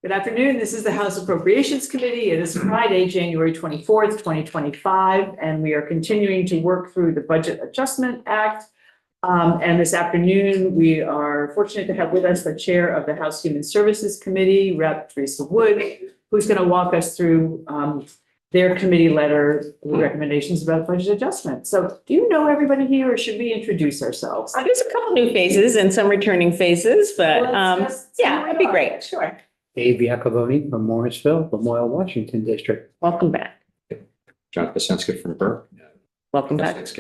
Good afternoon. This is the House Appropriations Committee. It is Friday, January 24th, 2025, and we are continuing to work through the Budget Adjustment Act. And this afternoon, we are fortunate to have with us the Chair of the House Human Services Committee, Rep. Teresa Wood, who's going to walk us through their committee letter with recommendations about budget adjustment. So do you know everybody here, or should we introduce ourselves? There's a couple new faces and some returning faces, but yeah, that'd be great. Sure. Dave Iacoboni from Morrisville, Memorial, Washington District. Welcome back. John Kosenska from Burke. Welcome back. This This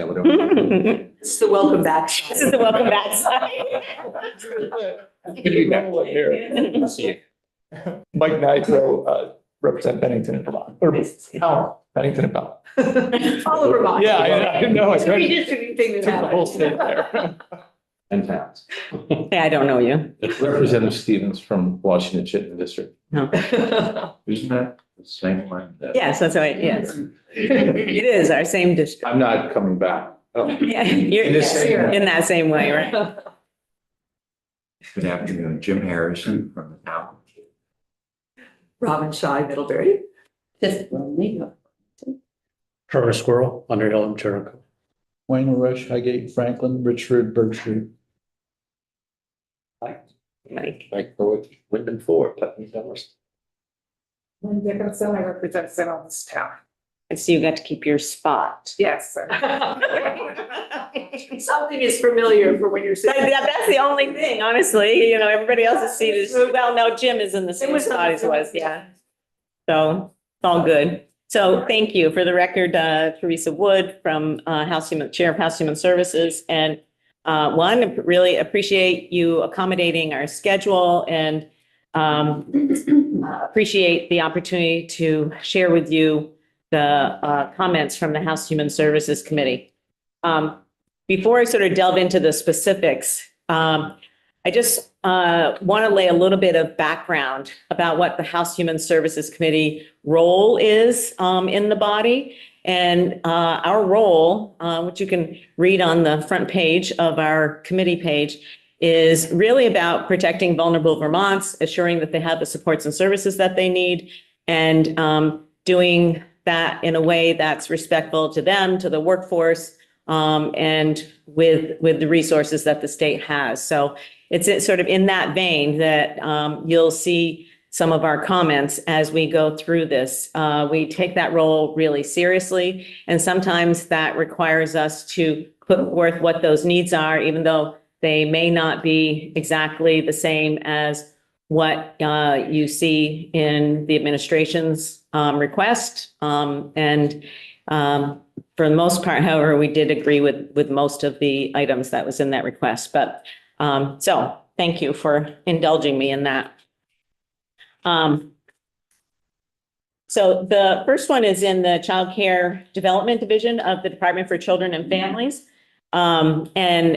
It's the welcome back. is the welcome back side. Good to be back. See you. Mike Nitro, represent Bennington and Vermont, or Bennington and Belmont. All over Vermont. Yeah, I know. I It's a tried to redistricting thing that take the whole happened. state there. And towns. Yeah, I don't know you. Representative Stevens from Washington Chittenden District. No. Isn't that the same one? Yes, that's right. Yes. It is our same district. I'm not coming back. Oh, Yeah, you're In the same- in that same way, right? Good afternoon, Jim Harrison from the town. Robin Shy, Middlebury. Trevor Squirrel, Underhill and Jericho. Wayne Rush, Highgate, Franklin, Richford, Berkshire. Mike. Like, Wyndham Ford, Putney Dollars. When Dickinson, I represent St. Albans Town. I see you got to keep your spot. Yes, sir. Something is familiar for when you're sitting. That's the only thing, honestly. You know, everybody else's seat is, well, no, Jim is in the same spot as was, yeah. So it's all good. So thank you. For the record, Teresa Wood from Chair of House Human Services. And really appreciate you accommodating our schedule and appreciate the opportunity to share with you the comments from the House Human Services Committee. Before I sort of delve into the specifics, I just want to lay a little bit of background about what the House Human Services Committee role is in the body. And our role, which you can read on the front page of our committee page, is really about protecting vulnerable Vermont's, assuring that they have the supports and services that they need, and doing that in a way that's respectful to them, to the workforce, and with the resources that the state has. So it's sort of in that vein that you'll see some of our comments as we go through this. We take that role really seriously, and sometimes that requires us to put forth what those needs are, even though they may not be exactly the same as what you see in the administration's request. And for the most part, however, we did agree with most of the items that was in that request. But so thank you for indulging me in that. So the first one is in the Child Care Development Division of the Department for Children and Families. And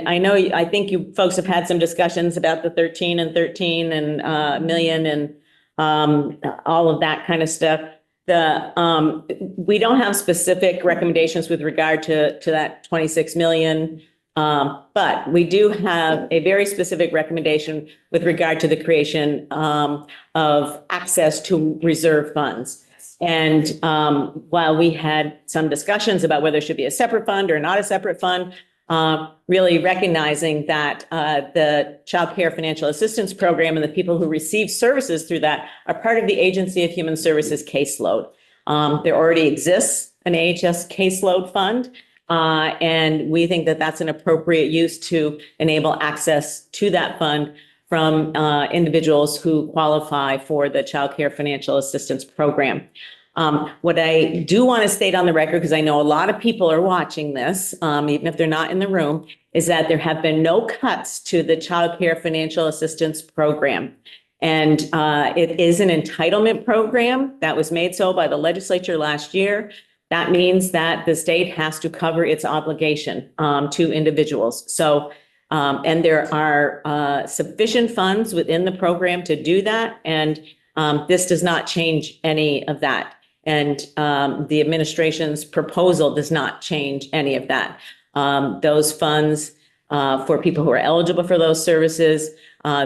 I think you folks have had some discussions about the 13 and 13 and million and all of that kind of stuff. We don't have specific recommendations with regard to that 26 million. But we do have a very specific recommendation with regard to the creation of access to reserve funds. And while we had some discussions about whether it should be a separate fund or not a separate fund, really recognizing that the Child Care Financial Assistance Program and the people who receive services through that are part of the Agency of Human Services caseload. There already exists an AHS caseload fund. And we think that that's an appropriate use to enable access to that fund from individuals who qualify for the Child Care Financial Assistance Program. What I do want to state on the record, because I know a lot of people are watching this, even if they're not in the room, is that there have been no cuts to the Child Care Financial Assistance Program. And it is an entitlement program that was made so by the legislature last year. That means that the state has to cover its obligation to individuals. So, and there are sufficient funds within the program to do that. And this does not change any of that. And the administration's proposal does not change any of that. Those funds for people who are eligible for those services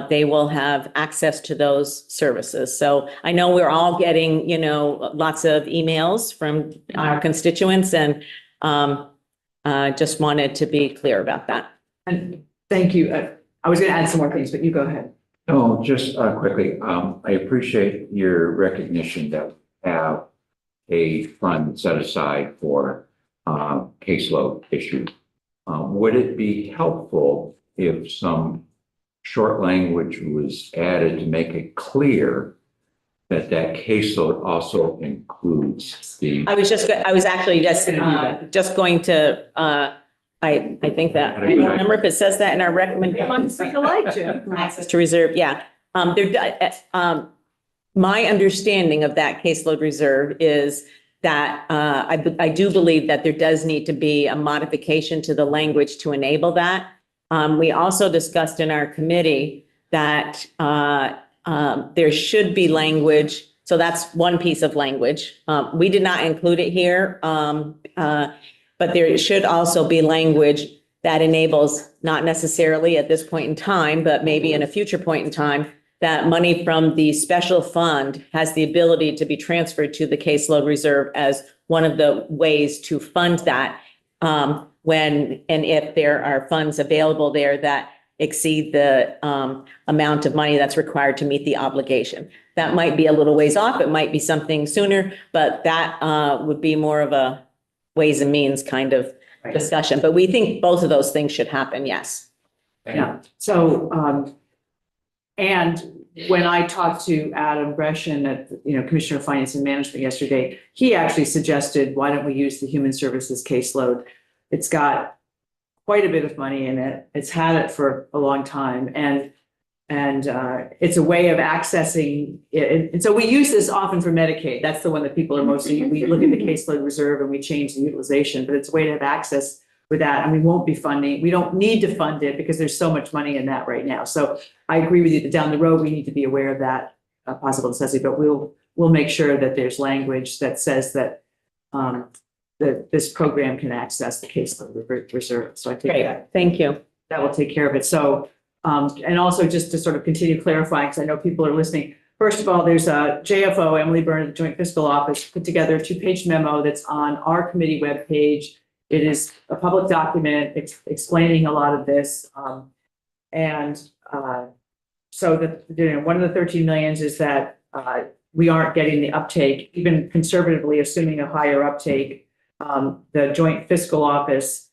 they will have access to those services. So I know we're all getting, lots of emails from our constituents and just wanted to be clear about that. And thank you. I was going to add some more things, but you go ahead. No, just quickly, I appreciate your recognition that we have a fund set aside for caseload issues. Would it be helpful if some short language was added to make it clear that caseload also includes the? I was actually just going to, I think that, I don't remember if it says that in our recommendation. You like, Jim. Access to reserve, yeah. My understanding of that caseload reserve is that I do believe that there does need to be a modification to the language to enable that. We also discussed in our committee that there should be language. So that's one piece of language. We did not include it here, but there should also be language that enables, not necessarily at this point in time, but maybe in a future point in time, that money from the special fund has the ability to be transferred to the caseload reserve as one of the ways to fund that when and if there are funds available there that exceed the amount of money that's required to meet the obligation. That might be a little ways off. It might be something sooner, but that would be more of a ways and means kind of discussion. But we think both of those things should happen, yes. Yeah. So, and when I talked to Adam Gresham at, Commissioner of Finance and Management yesterday, he actually suggested, why don't we use the Human Services caseload? It's got quite a bit of money in it. It's had it for a long time, and it's a way of accessing it. And so we use this often for Medicaid. That's the one that people are mostly, we look at the caseload reserve and we change the utilization, but it's a way to have access with that. And we won't be funding. We don't need to fund it because there's so much money in that right now. So I agree with you that down the road, we need to be aware of that possible necessity, but we'll make sure that there's language that says that that this program can access the caseload reserve. So I think Great, thank you. that will take care of it. So, and also just to sort of continue clarifying, because I know people are listening. First of all, there's a JFO, Emily Byrne, the Joint Fiscal Office, put together a 2-page memo that's on our committee webpage. It is a public document explaining a lot of this. So that, one of the 13 millions is that we aren't getting the uptake, even conservatively assuming a higher uptake. The Joint Fiscal Office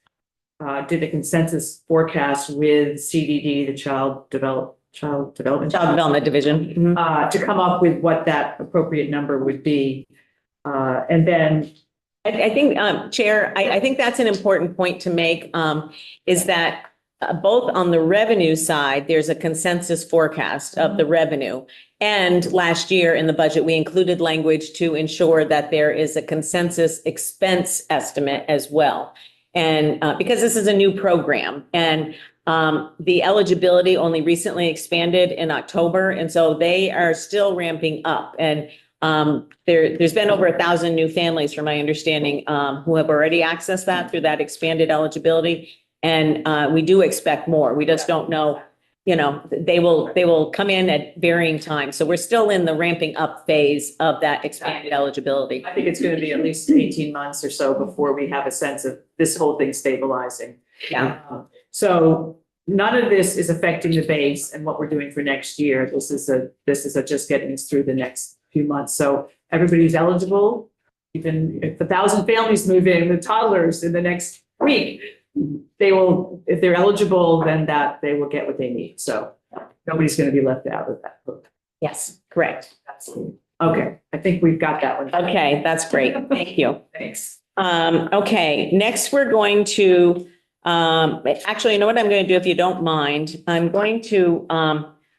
did a consensus forecast with CDD, the Child Development Division. to come up with what that appropriate number would be. And then I think, Chair, I think that's an important point to make, is that both on the revenue side, there's a consensus forecast of the revenue. And last year in the budget, we included language to ensure that there is a consensus expense estimate as well. And because this is a new program, and the eligibility only recently expanded in October, and so they are still ramping up. And there's been over 1,000 new families, from my understanding, who have already accessed that through that expanded eligibility. And we do expect more. We just don't know, they will come in at varying times. So we're still in the ramping up phase of that expanded eligibility. I think it's going to be at least 18 months or so before we have a sense of this whole thing stabilizing. Yeah. So none of this is affecting the base and what we're doing for next year. This is just getting us through the next few months. So everybody's eligible. Even if 1,000 families move in with toddlers in the next week, they will, if they're eligible, then they will get what they need. So nobody's going to be left out of that. Yes, correct. Okay, I think we've got that one. Okay, that's great. Thank you. Thanks. Okay, next we're going to, actually, you know what I'm going to do, if you don't mind? I'm going to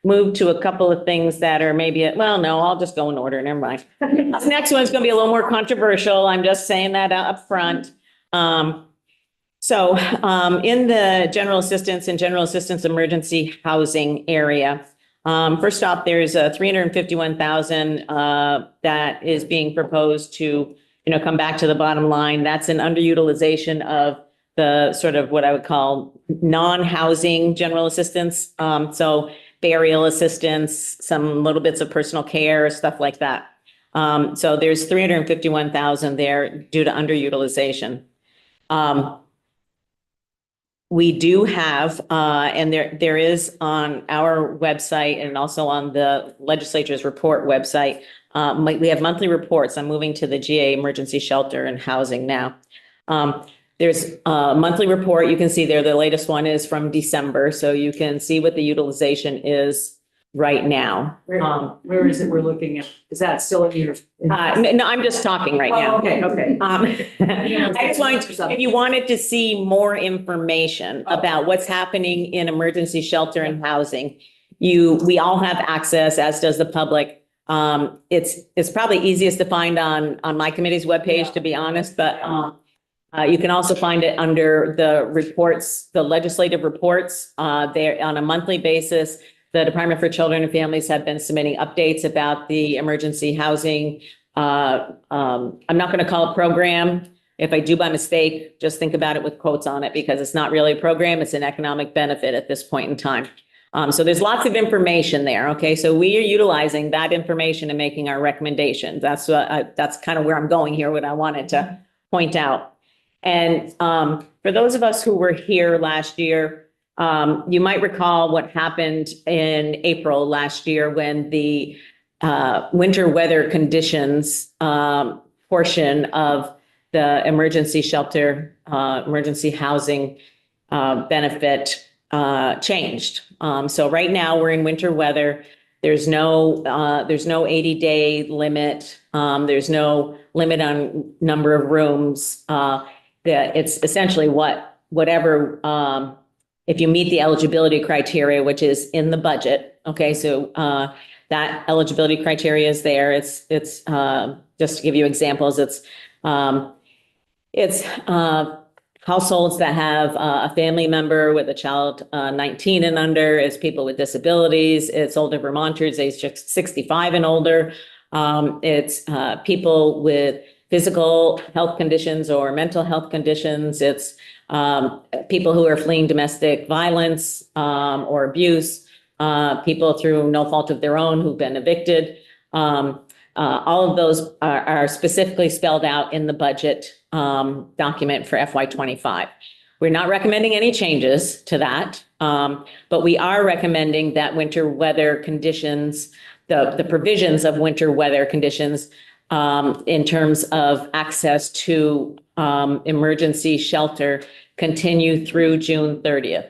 move to a couple of things that are maybe, well, no, I'll just go in order. Never mind. This next one's going to be a little more controversial. I'm just saying that up front. So in the general assistance and general assistance emergency housing area, first off, there's a $351,000 that is being proposed to, come back to the bottom line. That's an underutilization of the sort of what I would call non-housing general assistance. So burial assistance, some little bits of personal care, stuff like that. So there's 351,000 there due to underutilization. We do have, and there is on our website and also on the legislature's report website, we have monthly reports. I'm moving to the GA Emergency Shelter and Housing now. There's a monthly report. You can see there, the latest one is from December. So you can see what the utilization is right now. Where is it we're looking at? Is that still in your? No, I'm just talking right Oh, now. okay. I just wanted, if you wanted to see more information about what's happening in emergency shelter and housing, we all have access, as does the public. It's probably easiest to find on my committee's webpage, to be honest, but you can also find it under the reports, the legislative reports, there on a monthly basis. The Department for Children and Families have been submitting updates about the emergency housing. I'm not going to call it program. If I do by mistake, just think about it with quotes on it, because it's not really a program. It's an economic benefit at this point in time. So there's lots of information there. Okay, so we are utilizing that information and making our recommendations. That's kind of where I'm going here, what I wanted to point out. And for those of us who were here last year, you might recall what happened in April last year when the winter weather conditions portion of the emergency shelter, emergency housing benefit changed. So right now we're in winter weather. There's no 80-day limit. There's no limit on number of rooms. It's essentially whatever. If you meet the eligibility criteria, which is in the budget, okay, so that eligibility criteria is there. It's just to give you examples, it's households that have a family member with a child 19 and under, it's people with disabilities, it's older Vermonters aged 65 and older, it's people with physical health conditions or mental health conditions, it's people who are fleeing domestic violence or abuse, people through no fault of their own who've been evicted. All of those are specifically spelled out in the budget document for FY25. We're not recommending any changes to that, but we are recommending that winter weather conditions, the provisions of winter weather conditions in terms of access to emergency shelter continue through June 30th.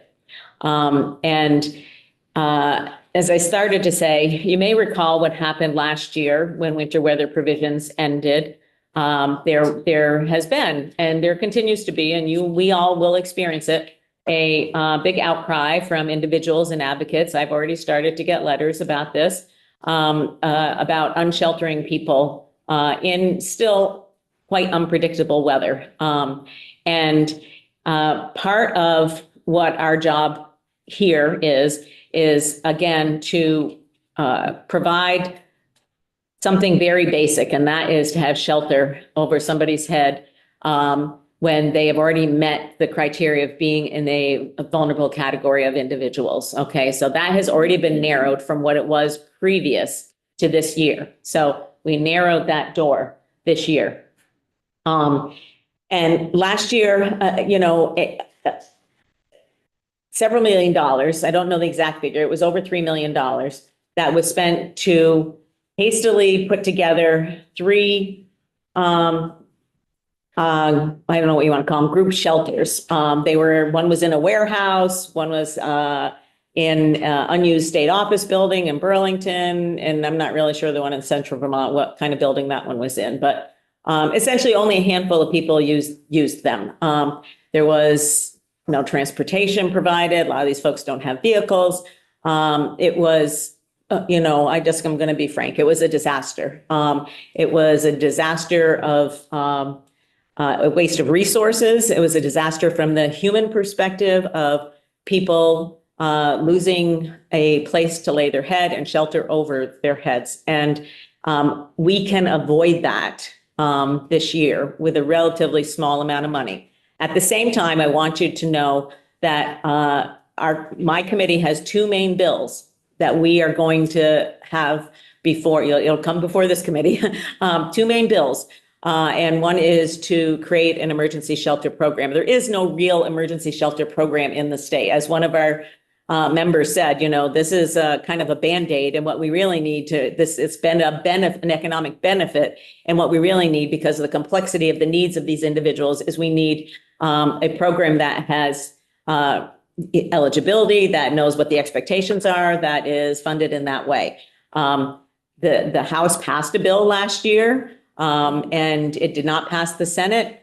As I started to say, you may recall what happened last year when winter weather provisions ended. There has been, and there continues to be, and we all will experience it, a big outcry from individuals and advocates. I've already started to get letters about this, about unsheltering people in still quite unpredictable weather. Part of what our job here is again to provide something very basic, and that is to have shelter over somebody's head when they have already met the criteria of being in a vulnerable category of individuals. Okay, so that has already been narrowed from what it was previous to this year. So we narrowed that door this year. And last year, several $1 million, I don't know the exact figure, it was over $3 million that was spent to hastily put together three, I don't know what you want to call them, group shelters. One was in a warehouse, one was in unused state office building in Burlington, and I'm not really sure the one in central Vermont, what kind of building that one was in, but essentially only a handful of people used them. There was no transportation provided. A lot of these folks don't have vehicles. It was, I'm going to be frank, it was a disaster. It was a disaster of a waste of resources. It was a disaster from the human perspective of people losing a place to lay their head and shelter over their heads. And we can avoid that this year with a relatively small amount of money. At the same time, I want you to know that my committee has two main bills that we are going to have before, it'll come before this committee, two main bills. And one is to create an emergency shelter program. There is no real emergency shelter program in the state. As one of our members said, this is a kind of a Band-Aid, and what we really need it's been an economic benefit. And what we really need, because of the complexity of the needs of these individuals, is we need a program that has eligibility, that knows what the expectations are, that is funded in that way. The House passed a bill last year, and it did not pass the Senate.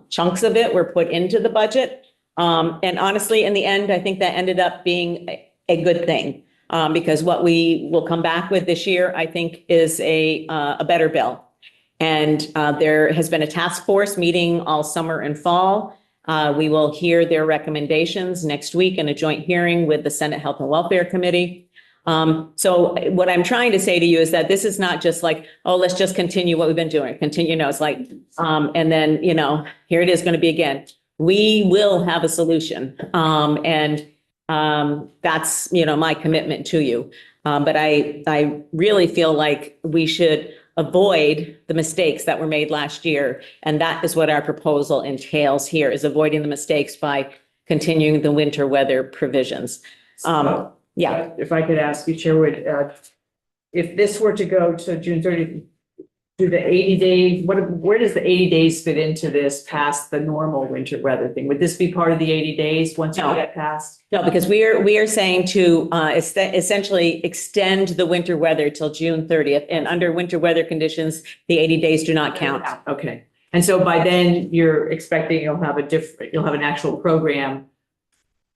Chunks of it were put into the budget. And honestly, in the end, I think that ended up being a good thing, because what we will come back with this year, I think, is a better bill. And there has been a task force meeting all summer and fall. We will hear their recommendations next week in a joint hearing with the Senate Health and Welfare Committee. So what I'm trying to say to you is that this is not just like, oh, let's just continue what we've been doing. Continue, it's like, and then, here it is going to be again. We will have a solution. And that's, my commitment to you. But I really feel like we should avoid the mistakes that were made last year. And that is what our proposal entails here, is avoiding the mistakes by continuing the winter weather provisions. Yeah. If I could ask you, Chairwood, if this were to go to June 30th, do the 80 days, where does the 80 days fit into this past the normal winter weather thing? Would this be part of the 80 days once you get past? No, because we are saying to essentially extend the winter weather till June 30th. And under winter weather conditions, the 80 days do not count. Okay. And so by then you're expecting you'll have an actual program.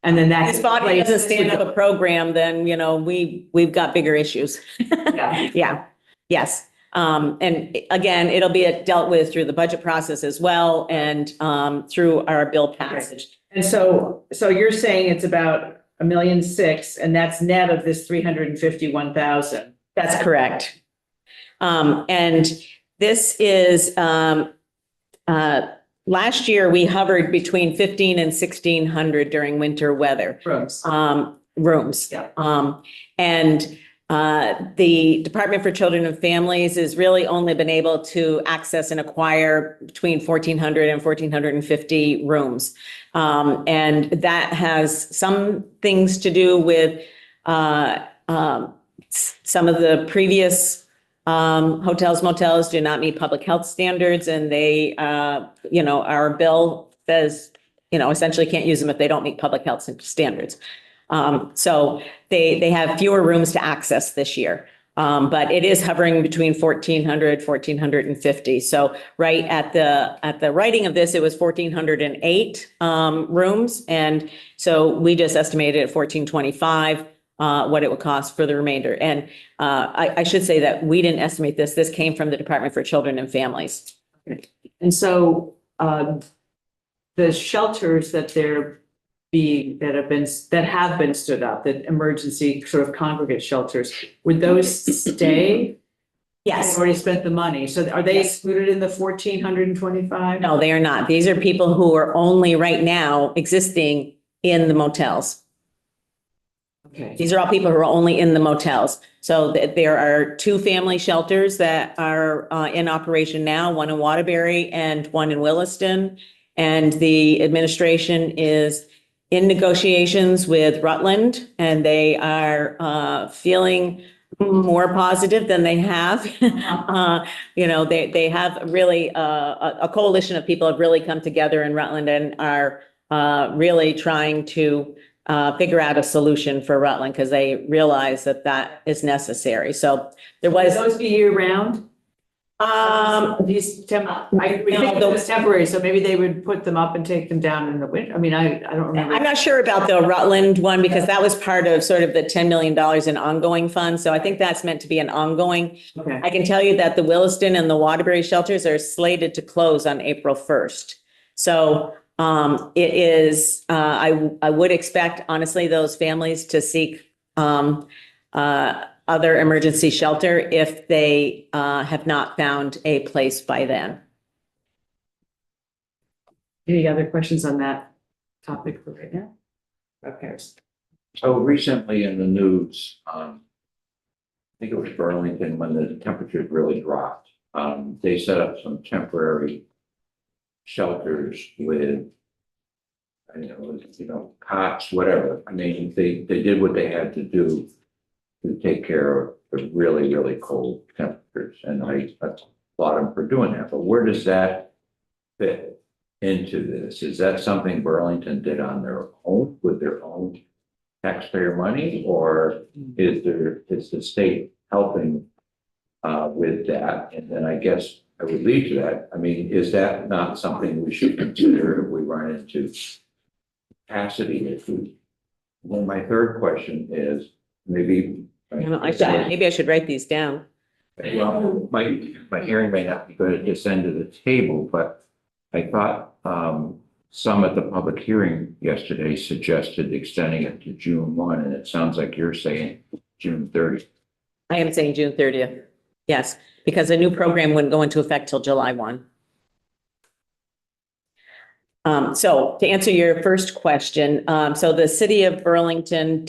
And then that's. This body doesn't stand up a program, then, we've got bigger issues. Yeah. Yeah. Yes. And again, it'll be dealt with through the budget process as well, and through our bill passage. And so you're saying it's about $1.6 million, and that's net of this 351,000. That's correct. And this is, last year we hovered between 1,500 and 1,600 during winter weather. Rooms. Yeah. And the Department for Children and Families has really only been able to access and acquire between 1,400 and 1,450 rooms. And that has some things to do with some of the previous hotels, motels do not meet public health standards, and they, our bill says, essentially can't use them if they don't meet public health standards. So they have fewer rooms to access this year. But it is hovering between 1,400, 1,450. So right at the writing of this, it was 1,408 rooms. And so we just estimated at 1,425 what it would cost for the remainder. And I should say that we didn't estimate this. This came from the Department for Children and Families. And so the shelters that have been stood up, that emergency sort of congregate shelters, would those stay? Yes. They've already spent the money. So are they excluded in the 1,425? No, they are not. These are people who are only right now existing in the motels. Okay. These are all people who are only in the motels. So there are 2 family shelters that are in operation now, one in Waterbury and one in Williston. And the administration is in negotiations with Rutland, and they are feeling more positive than they have. They have really a coalition of people have really come together in Rutland and are really trying to figure out a solution for Rutland, because they realize that is necessary. So there was. Would those be year round? I would think it was temporary, so maybe they would put them up and take them down in the winter. I mean, I don't remember. I'm not sure about the Rutland one, because that was part of sort of the $10 million in ongoing funds. So I think that's meant to be an ongoing. Okay. I can tell you that the Williston and the Waterbury shelters are slated to close on April 1st. So it is, I would expect, honestly, those families to seek other emergency shelter if they have not found a place by then. Any other questions on that topic for right now? Okay. So recently in the news, think it was Burlington, when the temperatures really dropped. They set up some temporary shelters with, I don't know, cots, whatever. I mean, they did what they had to do to take care of the really, really cold temperatures. And I applaud them for doing that. But where does that fit into this? Is that something Burlington did on their own with their own taxpayer money, or is the state helping with that? And then I guess I would lead to that. I mean, is that not something we should consider if we run into capacity issues? Well, my third question is maybe. Maybe I should write these down. Well, my hearing may not be good at this end of the table, but I thought some at the public hearing yesterday suggested extending it to June 1, and it sounds like you're saying June 30. I am saying June 30th. Yes, because a new program wouldn't go into effect till July 1. So to answer your first question, so the city of Burlington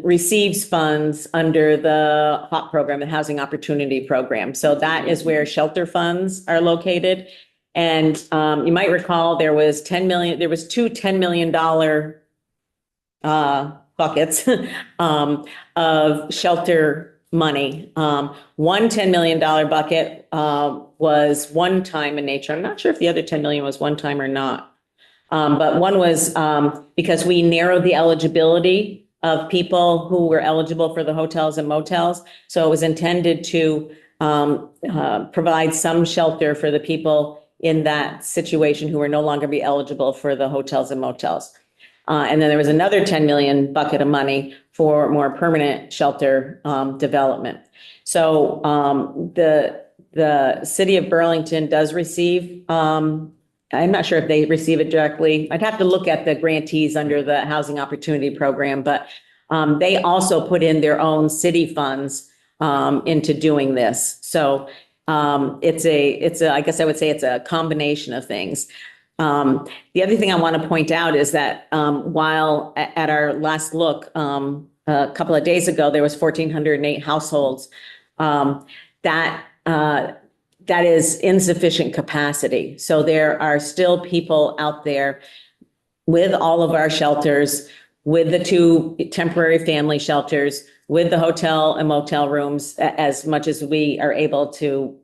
receives funds under the HOP program, the Housing Opportunity Program. So that is where shelter funds are located. And you might recall there was two $10 million buckets of shelter money. One $10 million bucket was one time in nature. I'm not sure if the other 10 million was one time or not. But one was because we narrowed the eligibility of people who were eligible for the hotels and motels. So it was intended to provide some shelter for the people in that situation who are no longer be eligible for the hotels and motels. And then there was another 10 million bucket of money for more permanent shelter development. So the city of Burlington does receive, I'm not sure if they receive it directly. I'd have to look at the grantees under the Housing Opportunity Program, but they also put in their own city funds into doing this. So I guess I would say it's a combination of things. The other thing I want to point out is that while at our last look a couple of days ago, there was 1,408 households, that is insufficient capacity. So there are still people out there with all of our shelters, with the 2 temporary family shelters, with the hotel and motel rooms, as much as we are able to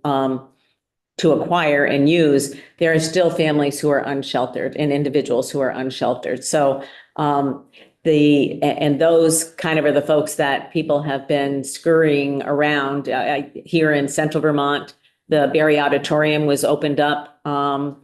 acquire and use. There are still families who are unsheltered and individuals who are unsheltered. So and those kind of are the folks that people have been scurrying around. Here in central Vermont, the Barry Auditorium was opened up. I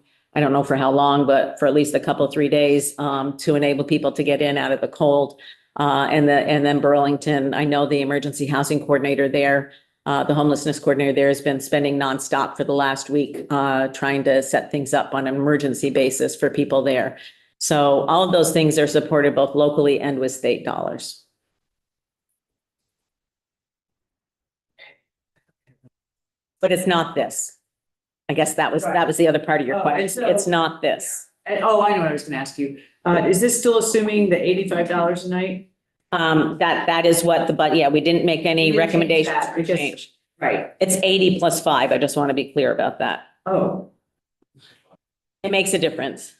don't know for how long, but for at least a couple, 3 days to enable people to get in out of the cold. And then Burlington, I know the emergency housing coordinator there, the homelessness coordinator there has been spending nonstop for the last week trying to set things up on an emergency basis for people there. So all of those things are supported both locally and with state dollars. But it's not this. I guess that was the other part of your question. It's not this. And, oh, I know what I was going to ask you. Is this still assuming the $85 a night? That is what yeah, we didn't make any We didn't change recommendations that for because- change. Right. It's 80 plus 5. I just want to be clear about that. Oh, It makes a difference.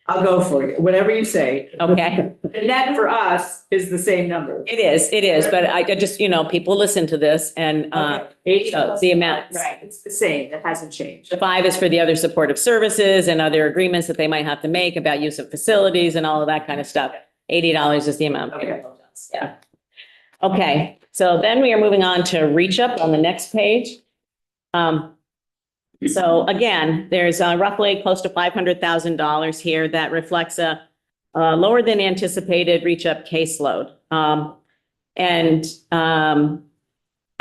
I'll go for it. Whatever you say. Okay. The net for us is the same number. It is, but I just, people listen to this and Okay. 80 plus the amount. Right, it's the same. It hasn't changed. the 5 is for the other supportive services and other agreements that they might have to make about use of facilities and all of that kind of stuff. $80 is the amount. Okay. Yeah. Okay, so then we are moving on to reach up on the next page. So again, there's roughly close to $500,000 here that reflects a lower than anticipated reach up caseload. And I'm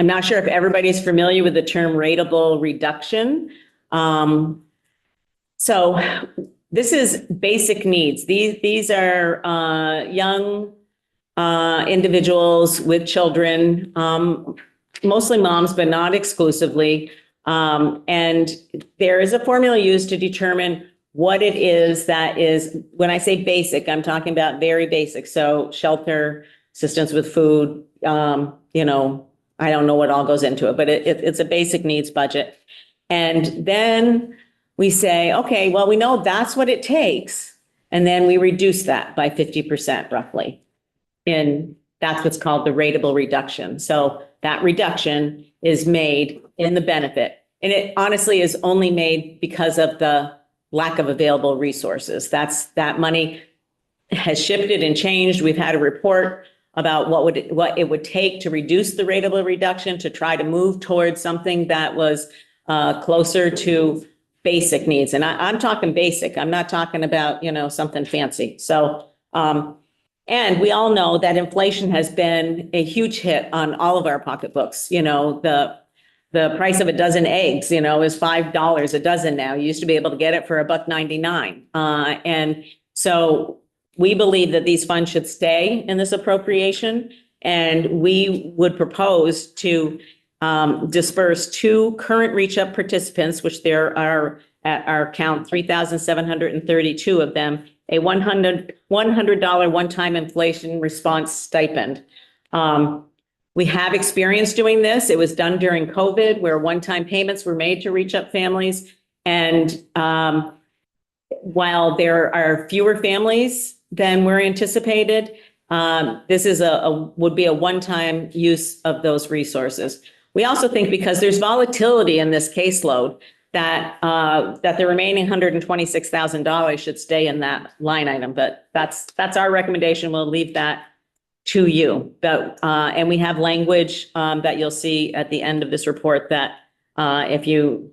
not sure if everybody's familiar with the term rateable reduction. So this is basic needs. These are young individuals with children, mostly moms, but not exclusively. And there is a formula used to determine what it is that is, when I say basic, I'm talking about very basic. So shelter, assistance with food, you know, I don't know what all goes into it, but it's a basic needs budget. And then we say, okay, well, we know that's what it takes. And then we reduce that by 50% roughly. And that's what's called the rateable reduction. So that reduction is made in the benefit. And it honestly is only made because of the lack of available resources. That money has shifted and changed. We've had a report about what it would take to reduce the rateable reduction to try to move towards something that was closer to basic needs. And I'm talking basic. I'm not talking about, you know, something fancy. So, and we all know that inflation has been a huge hit on all of our pocketbooks. You know, the price of a dozen eggs, you know, is $5 a dozen now. You used to be able to get it for $1.99. And so we believe that these funds should stay in this appropriation. And we would propose to disperse 2 current Reach Up participants, which there are at our count 3,732 of them, a $100 one-time inflation response stipend. We have experience doing this. It was done during COVID where one-time payments were made to Reach Up families. And while there are fewer families than were anticipated, this is would be a one-time use of those resources. We also think because there's volatility in this caseload that the remaining $126,000 should stay in that line item. But that's our recommendation. We'll leave that to you. But and we have language that you'll see at the end of this report that if you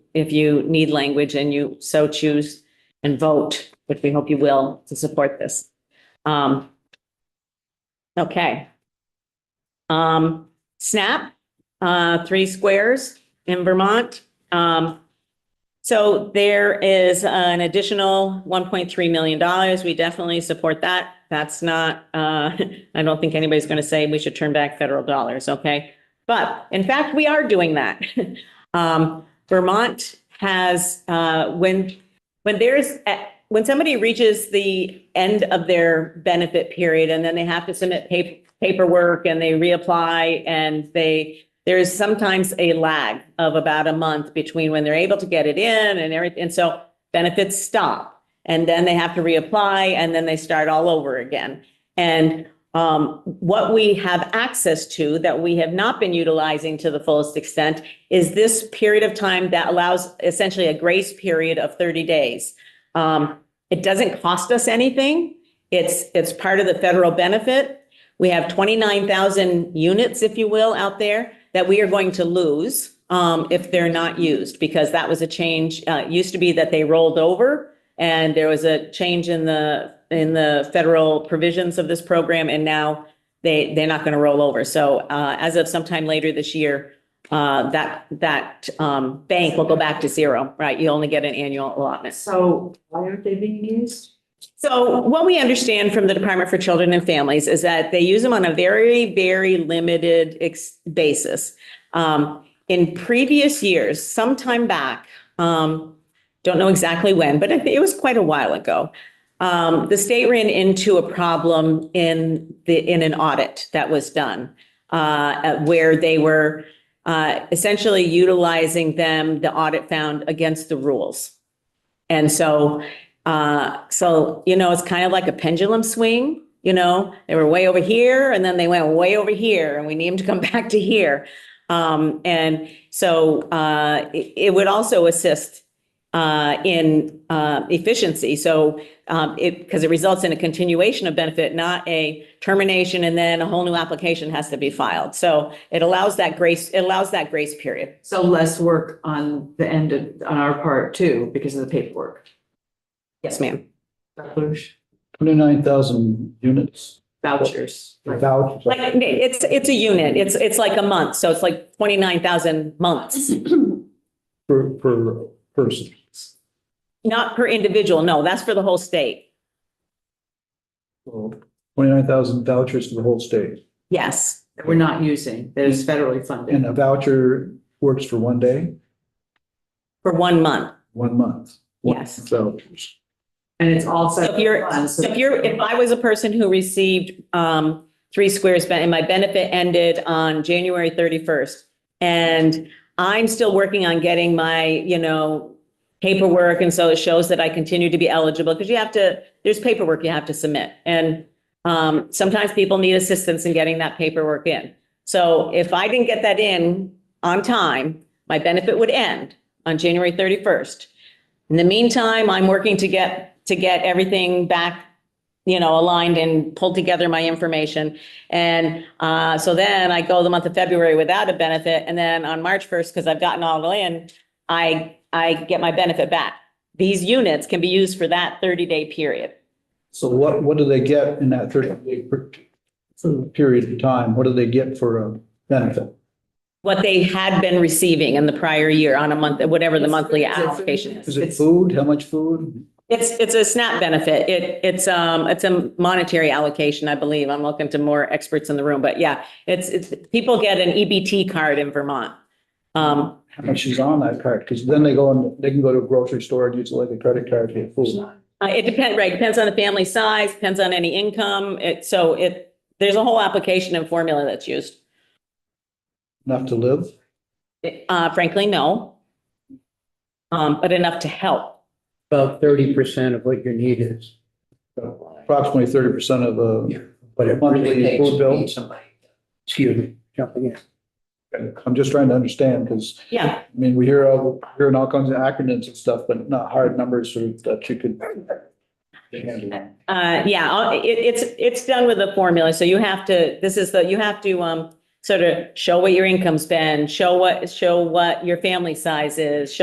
need language and you so choose and vote, which we hope you will, to support this. Okay. SNAP, 3 squares in Vermont. So there is an additional $1.3 million. We definitely support that. That's not, I don't think anybody's going to say we should turn back federal dollars, okay? But in fact, we are doing that. Vermont has, when somebody reaches the end of their benefit period and then they have to submit paperwork and they reapply and there's sometimes a lag of about a month between when they're able to get it in and everything. And so benefits stop and then they have to reapply and then they start all over again. And what we have access to that we have not been utilizing to the fullest extent is this period of time that allows essentially a grace period of 30 days. It doesn't cost us anything. It's part of the federal benefit. We have 29,000 units, if you will, out there that we are going to lose if they're not used, because that was a change. It used to be that they rolled over and there was a change in the federal provisions of this program, and now they're not going to roll over. So as of sometime later this year, that bank will go back to zero, right? You only get an annual allotment. So why aren't they being used? So what we understand from the Department for Children and Families is that they use them on a very, very limited basis. In previous years, sometime back, don't know exactly when, but it was quite a while ago. The state ran into a problem in an audit that was done where they were essentially utilizing them, the audit found, against the rules. And so, you know, it's kind of like a pendulum swing. You know, they were way over here and then they went way over here and we need them to come back to here. And so it would also assist in efficiency. So because it results in a continuation of benefit, not a termination and then a whole new application has to be filed. So it allows that grace period. So less work on the end on our part too, because of the paperwork. Yes, ma'am. Dr. Lush? 29,000 units. Vouchers. Vouchers. Like it's a unit. It's like a month. So it's like 29,000 months. Per person. Not per individual. No, that's for the whole state. So 29,000 vouchers for the whole state. Yes. That we're not using, that is federally funded. And a voucher works for 1 day, For 1 month. 1 month. Yes. Vouchers. And it's also. So if I was a person who received Three Squares, and my benefit ended on January 31st. And I'm still working on getting my, paperwork. And so it shows that I continue to be eligible because there's paperwork you have to submit. And sometimes people need assistance in getting that paperwork in. So if I didn't get that in on time, my benefit would end on January 31st. In the meantime, I'm working to get everything back, aligned and pulled together my information. And so then I go the month of February without a benefit. And then on March 1st, because I've gotten all in, I get my benefit back. These units can be used for that 30-day period. So what do they get in that 30-day period of time? What do they get for a benefit? What they had been receiving in the prior year on a month, whatever the monthly allocation is. Is it food? How much food? It's a SNAP benefit. It's a monetary allocation, I believe. I'm looking to more experts in the room, but yeah, it's people get an EBT card in Vermont. How much is on that card? Because then they can go to a grocery store and use like a credit card to get food. It depends, right? Depends on the family size, depends on any income. There's a whole application and formula that's used. Enough to live? Frankly, no. But enough to help. About 30% of what your need is. Approximately 30% of the, But it Monthly really takes food to bill? feed somebody. Excuse me, jumping in. I'm just trying to understand because, Yeah. I mean, we hear all kinds of acronyms and stuff, but not hard numbers that you could handle. It's done with a formula. So you have to, sort of show what your income's been, show what your family size is,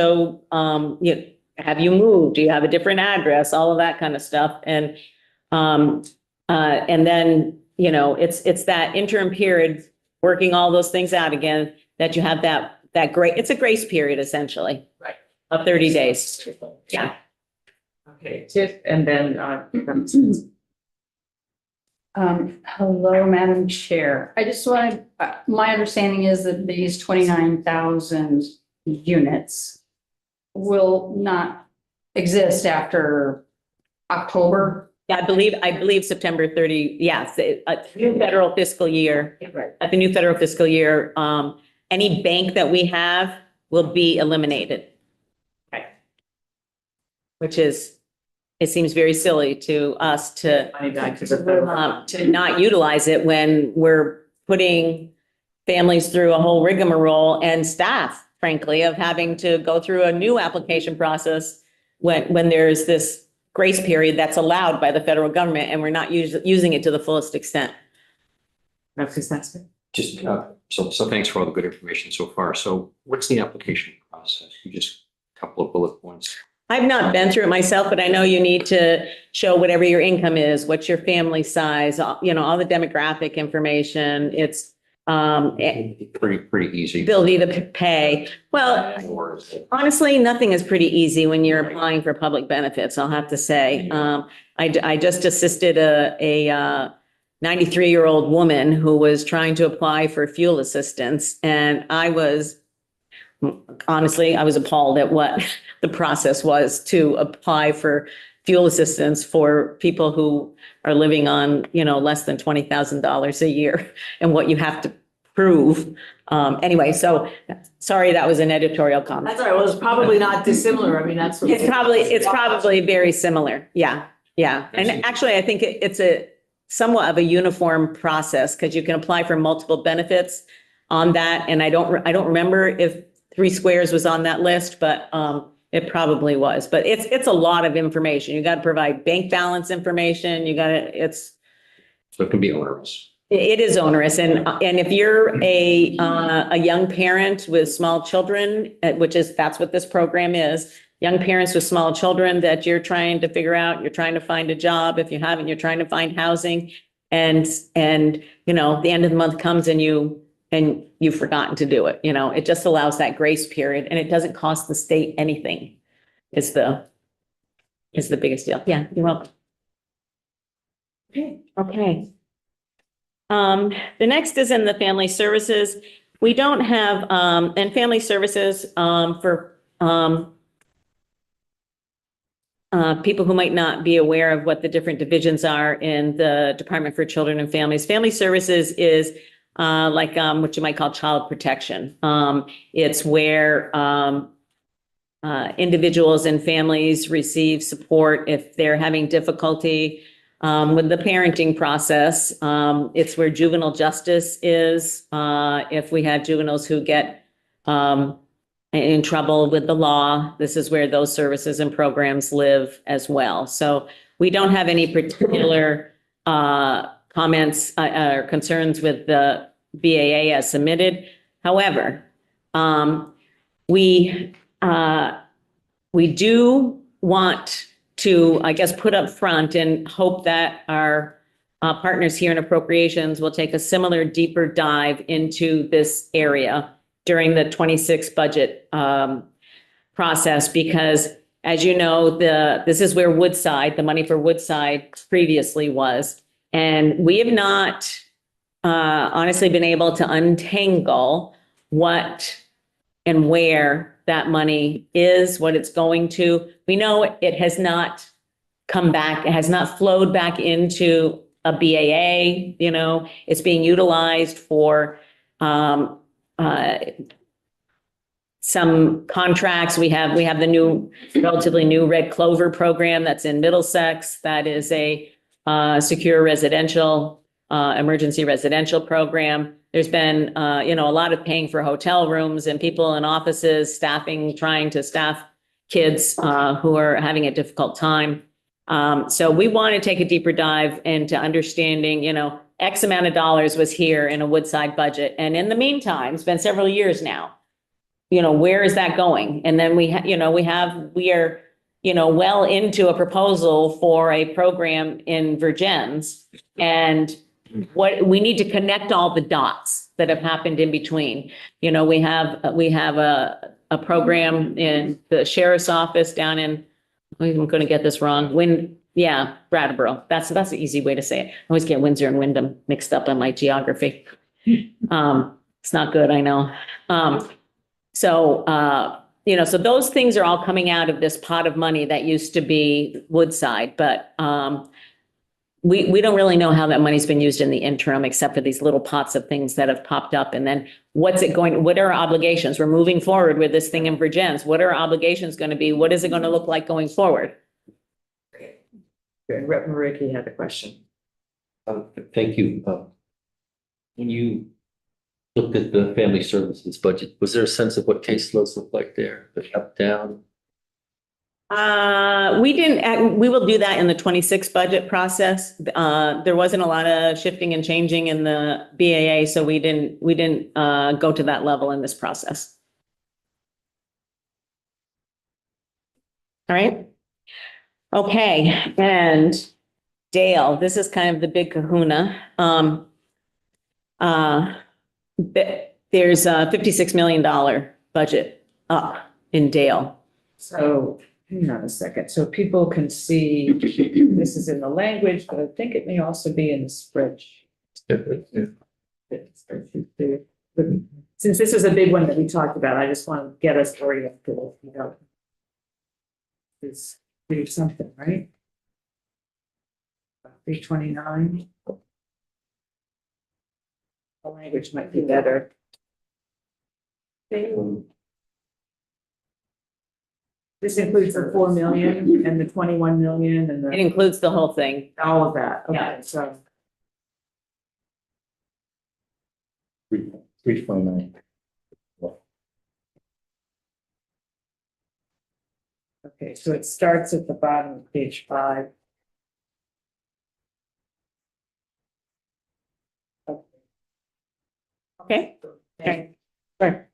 have you moved? Do you have a different address? All of that kind of stuff. And then, it's that interim period, working all those things out again, that you have it's a grace period essentially. Right. Of 30 days. Yeah. Okay, Tiff, and then, Hello, Madam Chair. I just wanted, my understanding is that these 29,000 units will not exist after October. Yeah, I believe September 30, yes, new federal fiscal year. right. At the new federal fiscal year, any bank that we have will be eliminated. Okay. It seems very silly to us to Money back to the federal. to not utilize it when we're putting families through a whole rigmarole and staff, frankly, of having to go through a new application process when there's this grace period that's allowed by the federal government and we're not using it to the fullest extent. That's good. Just, so thanks for all the good information so far. So what's the application process? You just a couple of bullet points. I've not been through it myself, but I know you need to show whatever your income is, what's your family size, all the demographic information. It's Pretty easy. ability to pay. Well, honestly, nothing is pretty easy when you're applying for public benefits, I'll have to say. I just assisted a 93-year-old woman who was trying to apply for fuel assistance, and I was appalled at what the process was to apply for fuel assistance for people who are living on, less than $20,000 a year and what you have to prove. Anyway, so sorry, that was an editorial comment. That's all right. Well, it's probably not dissimilar. I mean, that's what. It's probably very similar. Yeah. Yeah. And actually, I think it's a somewhat of a uniform process because you can apply for multiple benefits on that. And I don't remember if Three Squares was on that list, but it probably was. But it's a lot of information. You got to provide bank balance information. So it can be onerous. It is onerous. And if you're a young parent with small children, that's what this program is, young parents with small children that you're trying to figure out, you're trying to find a job. If you haven't, you're trying to find housing and the end of the month comes and you've forgotten to do it. It just allows that grace period and it doesn't cost the state anything is the biggest deal. Yeah, you're welcome. Okay. The next is in the family services. We don't have, and family services, people who might not be aware of what the different divisions are in the Department for Children and Families. Family Services is like what you might call child protection. It's where individuals and families receive support if they're having difficulty with the parenting process. It's where juvenile justice is. If we have juveniles who get in trouble with the law, this is where those services and programs live as well. So we don't have any particular comments or concerns with the BAA as submitted. However, we do want to, I guess, put up front and hope that our partners here in appropriations will take a similar deeper dive into this area during the 26 budget process, because as you know, this is where Woodside, the money for Woodside previously was. And we have not honestly been able to untangle what and where that money is, what it's going to. We know it has not come back, it has not flowed back into a BAA, you know, it's being utilized for some contracts. We have the new, relatively new Red Clover program that's in Middlesex. That is a secure residential, emergency residential program. There's been, you know, a lot of paying for hotel rooms and people in offices, staffing, trying to staff kids who are having a difficult time. So we want to take a deeper dive into understanding, you know, X amount of dollars was here in a Woodside budget. And in the meantime, it's been several years now, you know, where is that going? And then we are, you know, well into a proposal for a program in Virgins. And what we need to connect all the dots that have happened in between. You know, we have a program in the sheriff's office down in, I'm going to get this wrong. Brattleboro. That's an easy way to say it. I always get Windsor and Wyndham mixed up on my geography. It's not good, I know. You know, so those things are all coming out of this pot of money that used to be Woodside, but we don't really know how that money's been used in the interim, except for these little pots of things that have popped up. And then what are our obligations? We're moving forward with this thing in Virgins. What are our obligations going to be? What is it going to look like going forward? Rep. Mariki had a question. Thank you. When you looked at the family services budget, was there a sense of what caseloads look like there? Up, down? We didn't, we will do that in the 26 budget process. There wasn't a lot of shifting and changing in the BAA, so we didn't go to that level in this process. All right. Okay, and Dale, this is kind of the big kahuna. There's a $56 million budget up in Dale. So hang on a second, so people can see, this is in the language, but I think it may also be in the spreadsheet. Since this is a big one that we talked about, I just want to get us oriented, you know. It's do something, right? 329. The language might be better. This includes the 4 million and the 21 million and It the, includes the whole thing. all of that. Yeah. Okay, so. 329. Okay, so it starts at the bottom of page 5. Okay. Okay. Sure.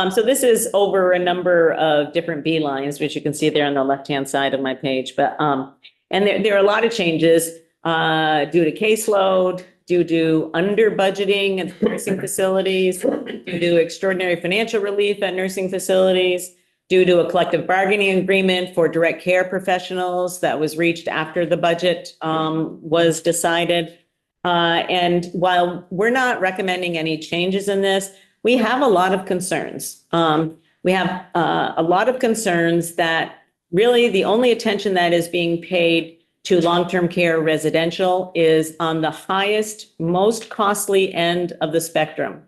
So this is over a number of different B lines, which you can see there on the left-hand side of my page. But and there are a lot of changes due to caseload, due to under budgeting at nursing facilities, due to extraordinary financial relief at nursing facilities, due to a collective bargaining agreement for direct care professionals that was reached after the budget was decided. And while we're not recommending any changes in this, we have a lot of concerns. We have a lot of concerns that really the only attention that is being paid to long-term care residential is on the highest, most costly end of the spectrum.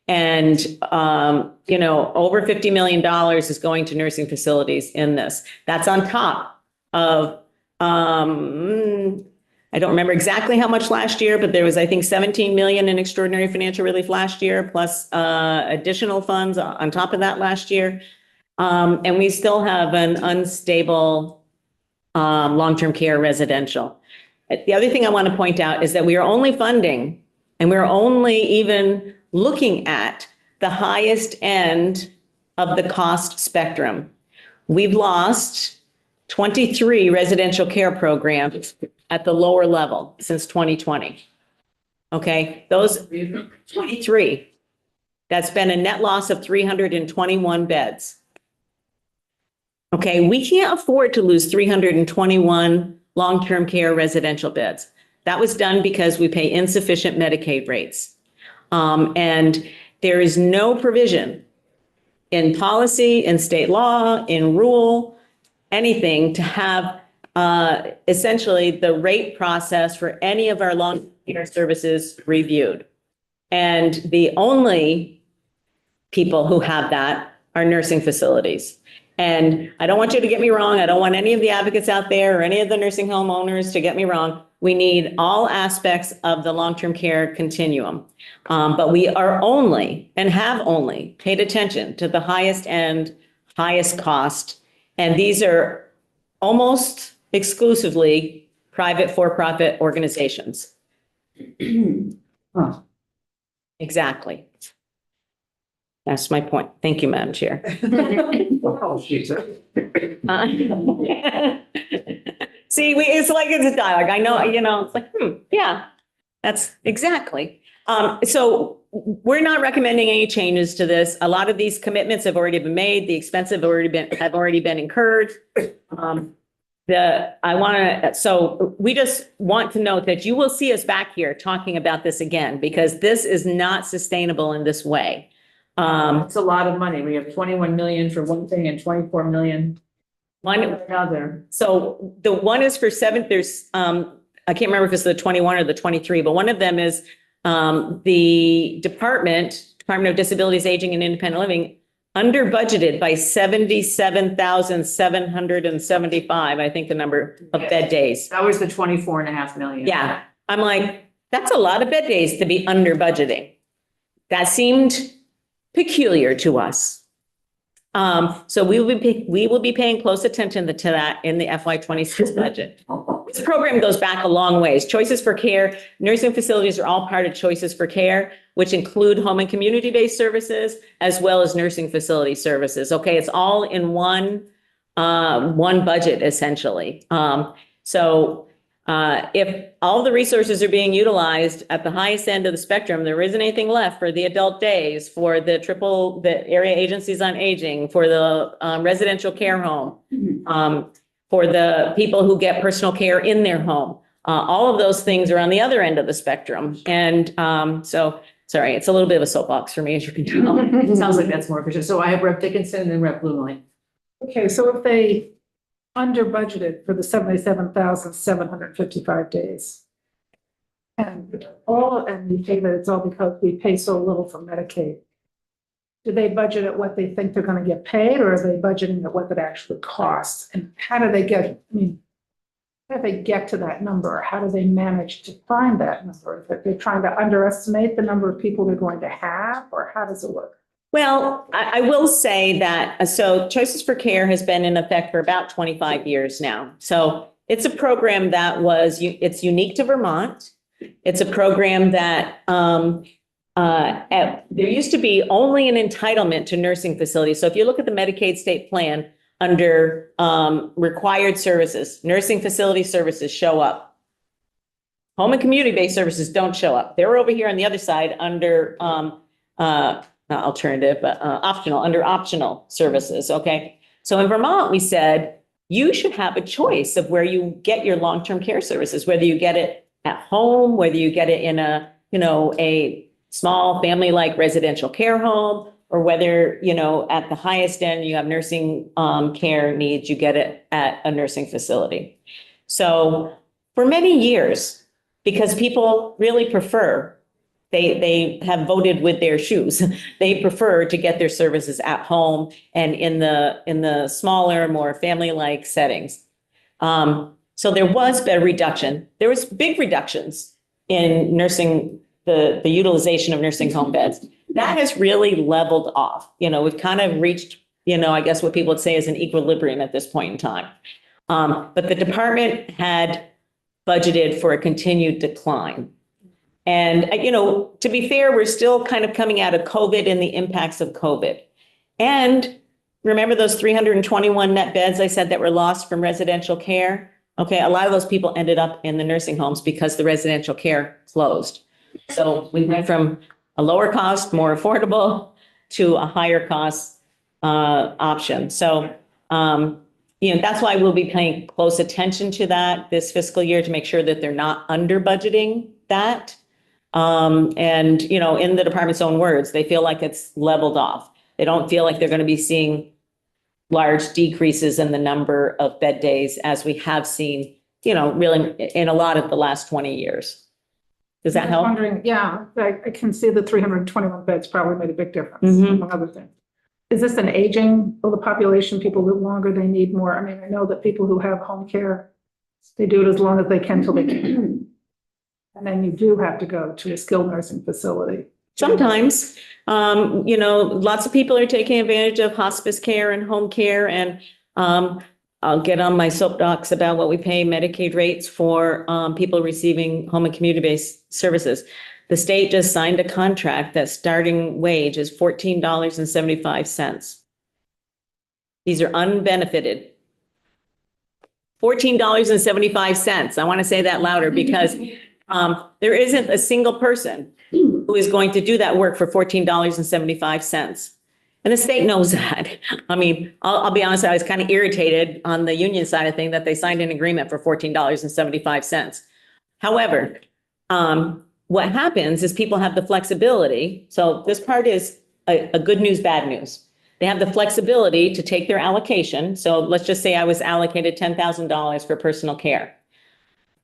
And, over $50 million is going to nursing facilities in this. That's on top of, I don't remember exactly how much last year, but there was, I think, 17 million in extraordinary financial relief last year, plus additional funds on top of that last year. And we still have an unstable long-term care residential. The other thing I want to point out is that we are only funding, and we're only even looking at the highest end of the cost spectrum. We've lost 23 residential care programs at the lower level since 2020. Okay, those 23. That's been a net loss of 321 beds. Okay, we can't afford to lose 321 long-term care residential beds. That was done because we pay insufficient Medicaid rates. And there is no provision in policy, in state law, in rule, anything to have essentially the rate process for any of our long-term care services reviewed. And the only people who have that are nursing facilities. And I don't want you to get me wrong. I don't want any of the advocates out there or any of the nursing home owners to get me wrong. We need all aspects of the long-term care continuum. But we are only and have only paid attention to the highest end, highest cost. And these are almost exclusively private for-profit organizations. Huh. Exactly. That's my point. Thank you, Madam Chair. Wow, she's a- See, it's like it's a dialogue. I know, it's like, yeah, that's exactly. So we're not recommending any changes to this. A lot of these commitments have already been made. The expenses have already been incurred. So we just want to note that you will see us back here talking about this again, because this is not sustainable in this way. It's a lot of money. We have 21 million for one thing and 24 million for another. So the one is for there's, I can't remember if it's the 21 or the 23, but one of them is the Department of Disabilities, Aging and Independent Living under budgeted by 77,775, I think the number of bed days. That was the 24.5 million. Yeah, I'm like, that's a lot of bed days to be under budgeting. That seemed peculiar to us. So we will be paying close attention to that in the FY26 budget. This program goes back a long ways. Choices for Care, nursing facilities are all part of Choices for Care, which include home and community-based services, as well as nursing facility services. Okay, it's all in one budget, essentially. If all the resources are being utilized at the highest end of the spectrum, there isn't anything left for the adult days, for the area agencies on aging, for the residential care home, for the people who get personal care in their home. All of those things are on the other end of the spectrum. And sorry, it's a little bit of a soapbox for me, as you can tell. It sounds like that's more efficient. So I have Rep. Dickinson and then Rep. Blumenle. Okay, so if they under budgeted for the 77,755 days. And you say that it's all because we pay so little for Medicaid. Do they budget at what they think they're going to get paid, or are they budgeting at what it actually costs? And how do they get to that number? How do they manage to find that number? If they're trying to underestimate the number of people they're going to have, or how does it work? Well, I will say that, so Choices for Care has been in effect for about 25 years now. So it's a program that it's unique to Vermont. It's a program that there used to be only an entitlement to nursing facilities. So if you look at the Medicaid state plan under required services, nursing facility services show up. Home and community-based services don't show up. They're over here on the other side under not alternative, but optional, under optional services, okay? So in Vermont, we said, you should have a choice of where you get your long-term care services, whether you get it at home, whether you get it in a small family-like residential care home, or whether, at the highest end, you have nursing care needs, you get it at a nursing facility. So for many years, because people really prefer, they have voted with their shoes. They prefer to get their services at home and in the smaller, more family-like settings. So there was a reduction. There was big reductions in nursing, the utilization of nursing home beds. That has really leveled off. We've kind of reached, I guess what people would say is an equilibrium at this point in time. But the department had budgeted for a continued decline. And, to be fair, we're still kind of coming out of COVID and the impacts of COVID. And remember those 321 net beds I said that were lost from residential care? Okay, a lot of those people ended up in the nursing homes because the residential care closed. So we went from a lower cost, more affordable, to a higher cost option. So, that's why we'll be paying close attention to that this fiscal year to make sure that they're not under budgeting that. And, in the department's own words, they feel like it's leveled off. They don't feel like they're going to be seeing large decreases in the number of bed days as we have seen, really in a lot of the last 20 years. Does that help? Wondering, yeah, I can see the 321 beds probably made a big difference, Mhm. among other things. Is this an aging of the population? People live longer, they need more. I mean, I know that people who have home care, they do it as long as they can till they can. And then you do have to go to a skilled nursing facility. Sometimes, lots of people are taking advantage of hospice care and home care, and I'll get on my soapbox about what we pay Medicaid rates for people receiving home and community-based services. The state just signed a contract that starting wage is $14.75. These are unbenefited. $14.75. I want to say that louder because there isn't a single person who is going to do that work for $14.75. And the state knows that. I mean, I'll be honest, I was kind of irritated on the union side of things that they signed an agreement for $14.75. However, what happens is people have the flexibility. So this part is a good news, bad news. They have the flexibility to take their allocation. So let's just say I was allocated $10,000 for personal care.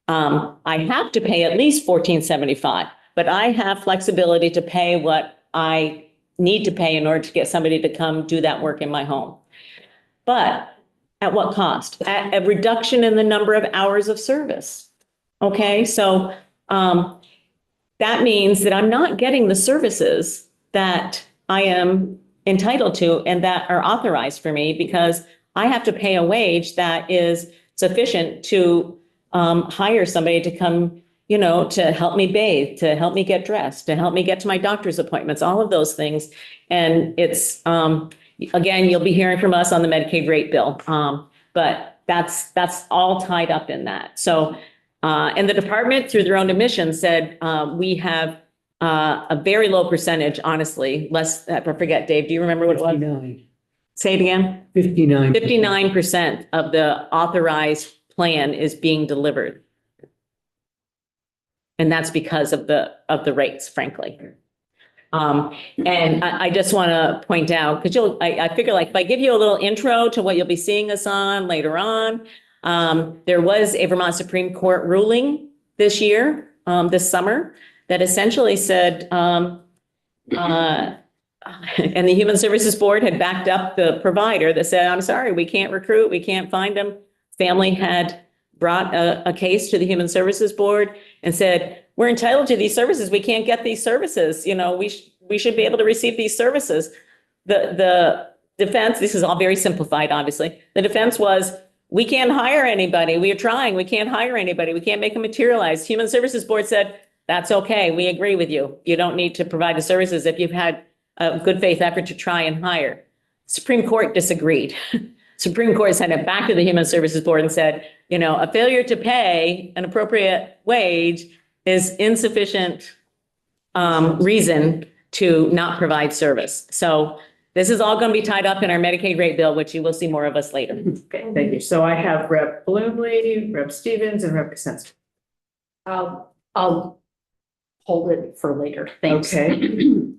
I have to pay at least $14.75, but I have flexibility to pay what I need to pay in order to get somebody to come do that work in my home. But at what cost? At a reduction in the number of hours of service. Okay, so that means that I'm not getting the services that I am entitled to and that are authorized for me because I have to pay a wage that is sufficient to hire somebody to come, to help me bathe, to help me get dressed, to help me get to my doctor's appointments, all of those things. And it's, again, you'll be hearing from us on the Medicaid rate bill. But that's all tied up in that. So, and the department through their own admission said, we have a very low percentage, honestly, less, I forget, Dave, do you remember what it was? 59. Say it again. 59. 59% of the authorized plan is being delivered. And that's because of the rates, frankly. And I just want to point out, because I figure like if I give you a little intro to what you'll be seeing us on later on, there was a Vermont Supreme Court ruling this year, this summer, that essentially said, and the Human Services Board had backed up the provider that said, I'm sorry, we can't recruit, we can't find them. Family had brought a case to the Human Services Board and said, we're entitled to these services. We can't get these services. We should be able to receive these services. The defense, this is all very simplified, obviously. The defense was, we can't hire anybody. We are trying. We can't hire anybody. We can't make them materialize. Human Services Board said, that's okay. We agree with you. You don't need to provide the services if you've had a good faith effort to try and hire. Supreme Court disagreed. Supreme Court sent it back to the Human Services Board and said, a failure to pay an appropriate wage is insufficient reason to not provide service. So this is all going to be tied up in our Medicaid rate bill, which you will see more of us later. Okay, thank you. So I have Rep. Bloomley, Rep. Stevens, and Rep. Kaczynski. I'll hold it for later. Thanks. Okay.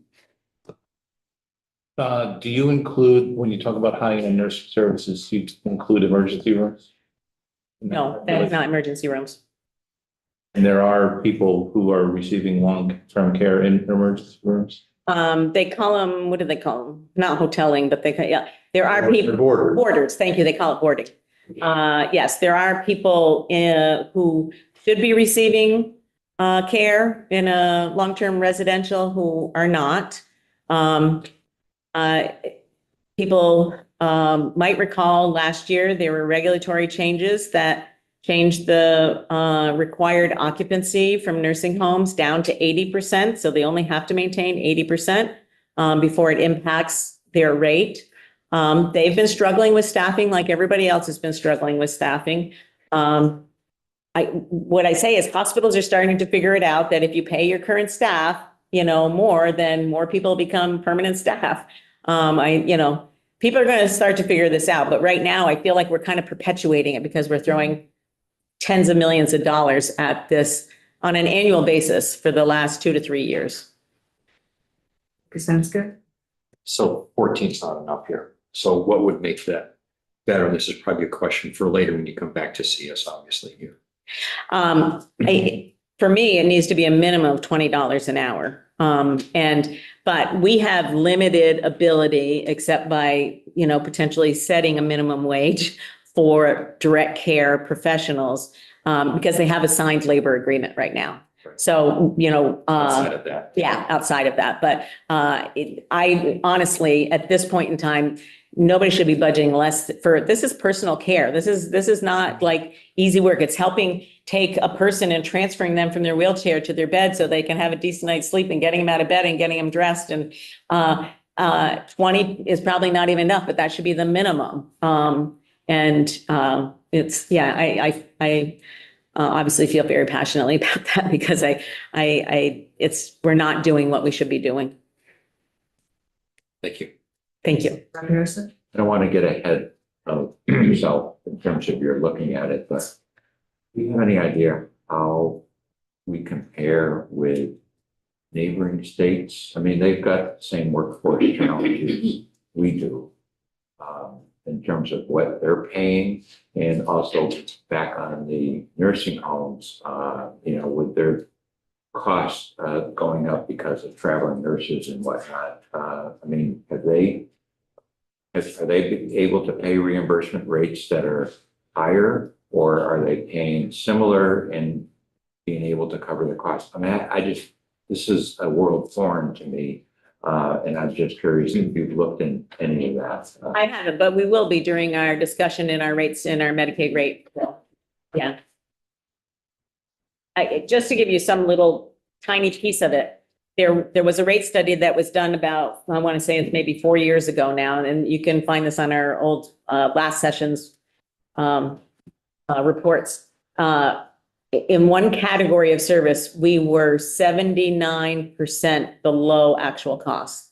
Do you include, when you talk about high-end nursing services, you include emergency rooms? No, that is not emergency rooms. And there are people who are receiving long-term care in emergency rooms? They call them, what do they call them? Not hoteling, but yeah, there are people. Border. Boarders, thank you, they call it boarding. Yes, there are people who should be receiving care in a long-term residential who are not. People might recall last year, there were regulatory changes that changed the required occupancy from nursing homes down to 80%. So they only have to maintain 80% before it impacts their rate. They've been struggling with staffing like everybody else has been struggling with staffing. What I say is hospitals are starting to figure it out that if you pay your current staff, more, then more people become permanent staff. People are going to start to figure this out. But right now, I feel like we're kind of perpetuating it because we're throwing tens of millions of dollars at this on an annual basis for the last 2 to 3 years. Sounds good. So 14 is not enough here. So what would make that better? This is probably a question for later when you come back to see us, obviously, here. For me, it needs to be a minimum of $20 an hour. But we have limited ability, except by, potentially setting a minimum wage for direct care professionals, because they have a signed labor agreement right now. So, Outside of that. yeah, outside of that. But I honestly, at this point in time, nobody should be budgeting less this is personal care. This is not like easy work. It's helping take a person and transferring them from their wheelchair to their bed so they can have a decent night's sleep and getting them out of bed and getting them dressed. And 20 is probably not even enough, but that should be the minimum. It's, yeah, I obviously feel very passionately about that because we're not doing what we should be doing. Thank you. Thank you. Dr. Harrison? I don't want to get ahead of yourself in terms of your looking at it, but do you have any idea how we compare with neighboring states? I mean, they've got the same workforce challenges we do in terms of what they're paying, and also back on the nursing homes, with their costs going up because of traveling nurses and whatnot. Are they able to pay reimbursement rates that are higher, or are they paying similar and being able to cover the cost? This is a world foreign to me. And I'm just curious if you've looked in any of that. I haven't, but we will be during our discussion in our rates, in our Medicaid rate. So, yeah. Just to give you some little tiny piece of it, there was a rate study that was done about, I want to say it's maybe 4 years ago now, and you can find this on our old last session's reports. In one category of service, we were 79% below actual costs.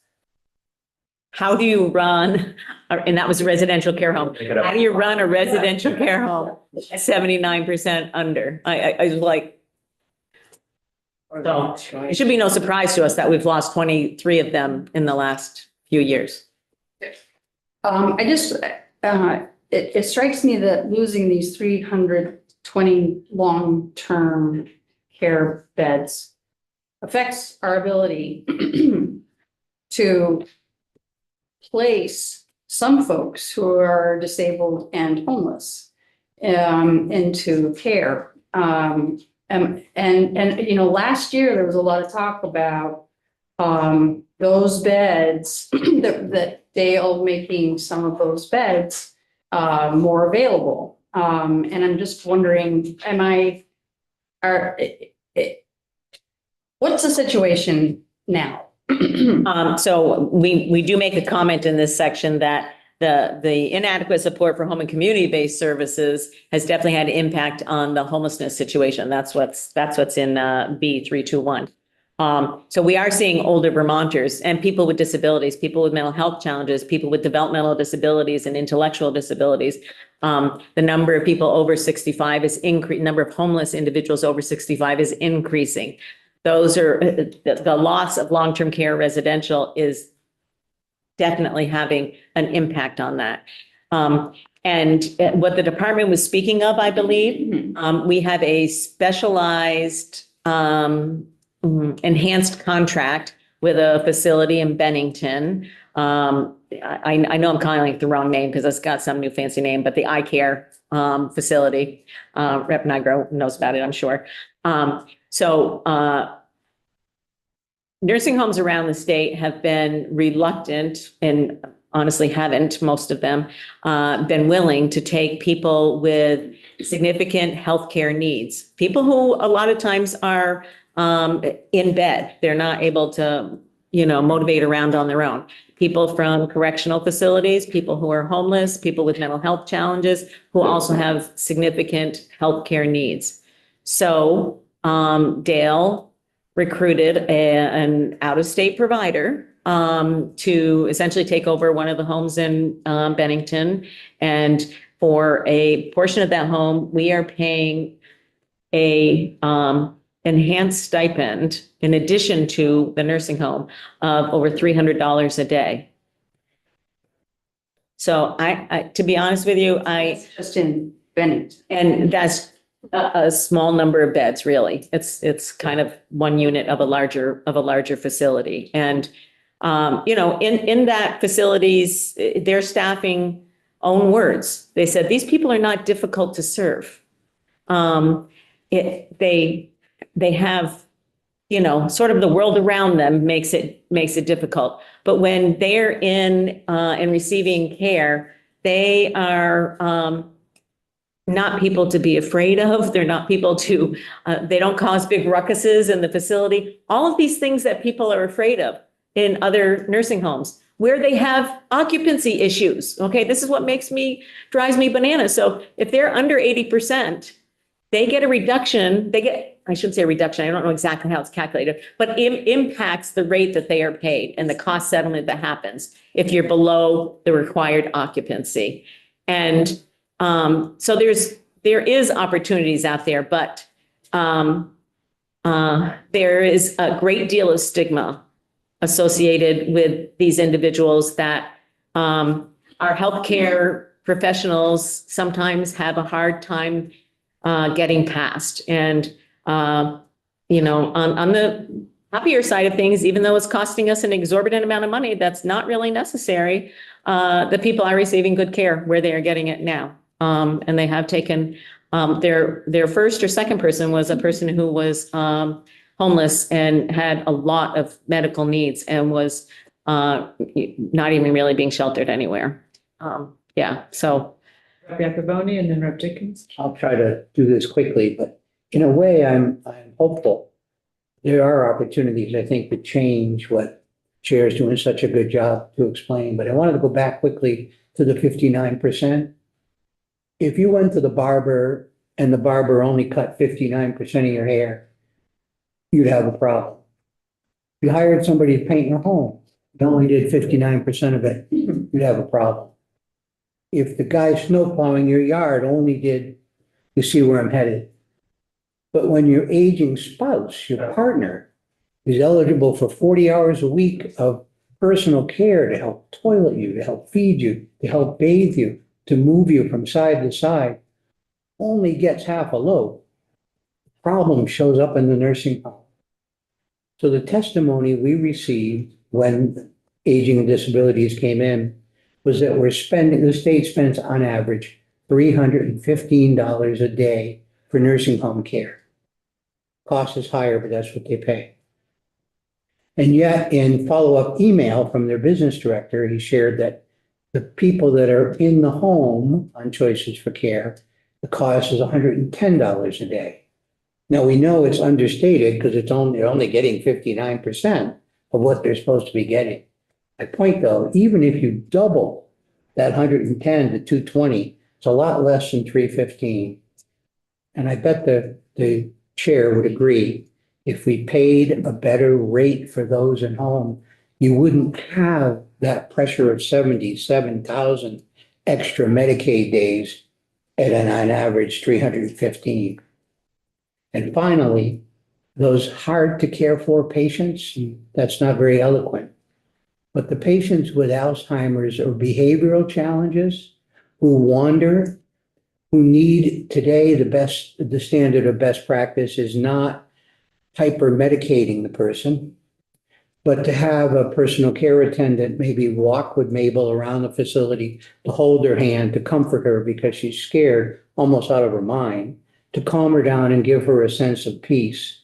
How do you run, and that was a residential care home. How do you run a residential care home at 79% under? I was like, so it should be no surprise to us that we've lost 23 of them in the last few years. It strikes me that losing these 320 long-term care beds affects our ability to place some folks who are disabled and homeless into care. Last year there was a lot of talk about those beds that Dale making some of those beds more available. And I'm just wondering, what's the situation now? So we do make a comment in this section that the inadequate support for home and community-based services has definitely had an impact on the homelessness situation. That's what's in B321. So we are seeing older Vermonters and people with disabilities, people with mental health challenges, people with developmental disabilities and intellectual disabilities. The number of people over 65 is increasing. Number of homeless individuals over 65 is increasing. Those are the loss of long-term care residential is definitely having an impact on that. And what the department was speaking of, I believe, we have a specialized enhanced contract with a facility in Bennington. I know I'm calling it the wrong name because it's got some new fancy name, but the eye care facility, Rep. Nigro knows about it, I'm sure. Nursing homes around the state have been reluctant, and honestly haven't, most of them, been willing to take people with significant healthcare needs. People who a lot of times are in bed. They're not able to, motivate around on their own. People from correctional facilities, people who are homeless, people with mental health challenges, who also have significant healthcare needs. So Dale recruited an out-of-state provider to essentially take over one of the homes in Bennington. And for a portion of that home, we are paying a enhanced stipend in addition to the nursing home of over $300 a day. So I to be honest with you, Just in Bennington. and that's a small number of beds, really. It's kind of one unit of a larger facility. And, in that facilities, their staffing own words, they said, these people are not difficult to serve. They have, sort of the world around them makes it difficult. But when they're in and receiving care, they are not people to be afraid of. They're not people to, they don't cause big ruckuses in the facility. All of these things that people are afraid of in other nursing homes where they have occupancy issues. Okay, this is what drives me bananas. So if they're under 80%, they get a reduction. I shouldn't say a reduction. I don't know exactly how it's calculated, but it impacts the rate that they are paid and the cost settlement that happens if you're below the required occupancy. And so there is opportunities out there, but there is a great deal of stigma associated with these individuals that our healthcare professionals sometimes have a hard time getting past. And on the happier side of things, even though it's costing us an exorbitant amount of money, that's not really necessary. The people are receiving good care where they are getting it now. And they have taken their first or second person was a person who was homeless and had a lot of medical needs and was not even really being sheltered anywhere. So. Rep. Iacoboni and then Rep. Jenkins. I'll try to do this quickly, but in a way, I'm hopeful. There are opportunities, I think, to change what Chair is doing such a good job to explain. But I wanted to go back quickly to the 59%. If you went to the barber and the barber only cut 59% of your hair, you'd have a problem. If you hired somebody to paint your home, they only did 59% of it, you'd have a problem. If the guy snow plowing your yard only did, you see where I'm headed. But when your aging spouse, your partner, is eligible for 40 hours a week of personal care to help toilet you, to help feed you, to help bathe you, to move you from side to side, only gets half a load. Problem shows up in the nursing home. So the testimony we received when aging and disabilities came in was that the state spends on average $315 a day for nursing home care. Cost is higher, but that's what they pay. And yet in follow-up email from their business director, he shared that the people that are in the home on Choices for Care, the cost is $110 a day. Now we know it's understated because they're only getting 59% of what they're supposed to be getting. My point though, even if you double that 110 to 220, it's a lot less than 315. And I bet the chair would agree, if we paid a better rate for those at home, you wouldn't have that pressure of 77,000 extra Medicaid days at an average 315. And finally, those hard to care for patients, that's not very eloquent. But the patients with Alzheimer's or behavioral challenges who wander, who need today the standard of best practice is not hyper medicating the person, but to have a personal care attendant maybe walk with Mabel around the facility, to hold her hand, to comfort her because she's scared, almost out of her mind, to calm her down and give her a sense of peace.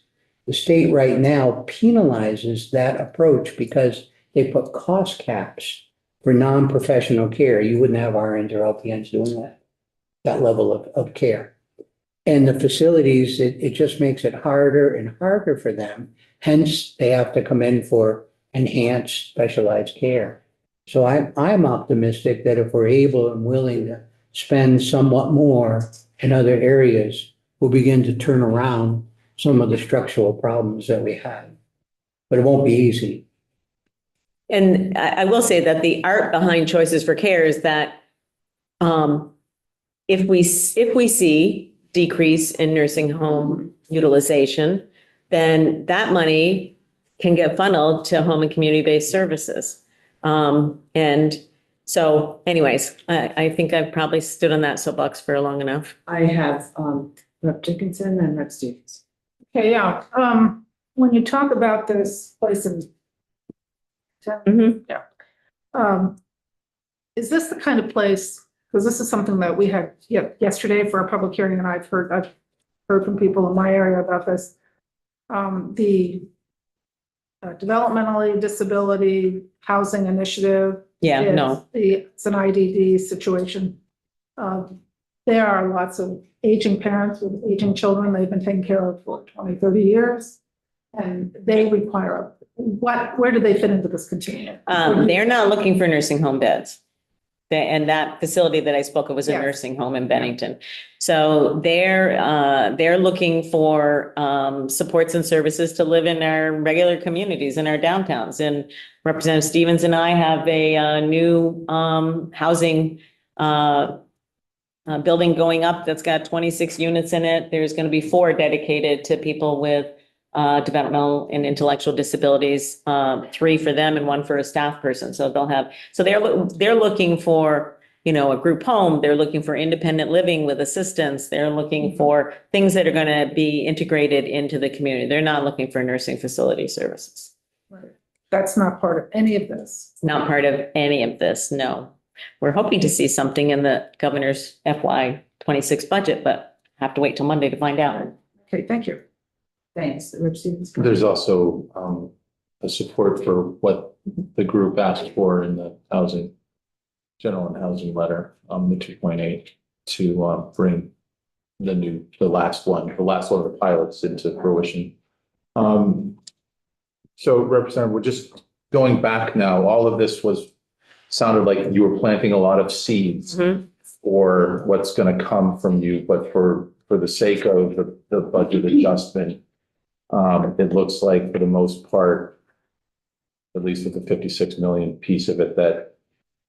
The state right now penalizes that approach because they put cost caps for non-professional care. You wouldn't have RNs or LPNs doing that level of care. And the facilities, it just makes it harder and harder for them. Hence, they have to come in for enhanced specialized care. So I'm optimistic that if we're able and willing to spend somewhat more in other areas, we'll begin to turn around some of the structural problems that we have. But it won't be easy. And I will say that the art behind Choices for Care is that if we see decrease in nursing home utilization, then that money can get funneled to home and community-based services. And so anyways, I think I've probably stood on that soapbox for long enough. I have, Rep. Dickinson and Rep. Stevens. Okay, yeah, when you talk about this place in. Mhm. Yeah. Is this the kind of place, because this is something that we had yesterday for a public hearing, and I've heard from people in my area about this. The developmentally disability housing initiative. Yeah, no. It's an IDD situation. There are lots of aging parents with aging children they've been taking care of for 20, 30 years. And they require, where do they fit into this continuum? They're not looking for nursing home beds. And that facility that I spoke of was a Yes. nursing home in Bennington. So they're looking for supports and services to live in our regular communities, in our downtowns. And Representative Stevens and I have a new housing building going up that's got 26 units in it. There's going to be 4 dedicated to people with developmental and intellectual disabilities, 3 for them and 1 for a staff person. So they're looking for, a group home. They're looking for independent living with assistance. They're looking for things that are going to be integrated into the community. They're not looking for nursing facility services. Right. That's not part of any of this. Not part of any of this, no. We're hoping to see something in the governor's FY26 budget, but have to wait till Monday to find out. Okay, thank you. Thanks, Rep. Stevens. There's also a support for what the group asked for in the general and housing letter, the 2.8, to bring the last one of the pilots into fruition. So Representative, we're just going back now. All of this sounded like you were planting a lot of seeds for what's going to come from you, but for the sake of the budget adjustment, it looks like for the most part, at least with the 56 million piece of it, that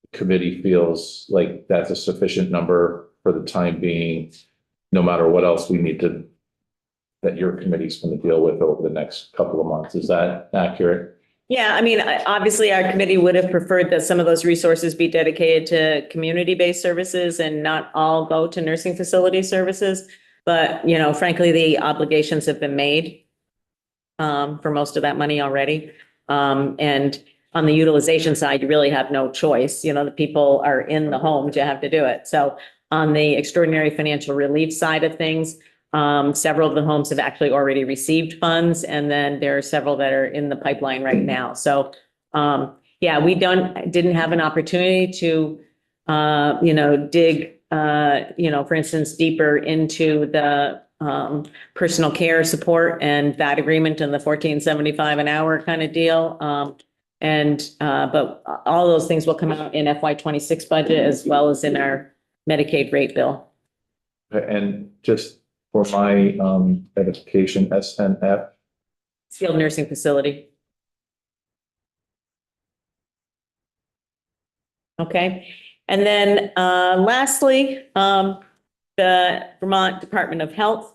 the committee feels like that's a sufficient number for the time being, no matter what else that your committee's going to deal with over the next couple of months. Is that accurate? Yeah, I mean, obviously, our committee would have preferred that some of those resources be dedicated to community-based services and not all go to nursing facility services. But, frankly, the obligations have been made for most of that money already. And on the utilization side, you really have no choice. The people are in the home to have to do it. So on the extraordinary financial relief side of things, several of the homes have actually already received funds, and then there are several that are in the pipeline right now. So, we didn't have an opportunity to, dig, for instance, deeper into the personal care support and that agreement and the $14.75 an hour kind of deal. But all those things will come out in FY26 budget as well as in our Medicaid rate bill. And just for my edification, SNF. Skilled nursing facility. Okay, and then lastly, the Vermont Department of Health.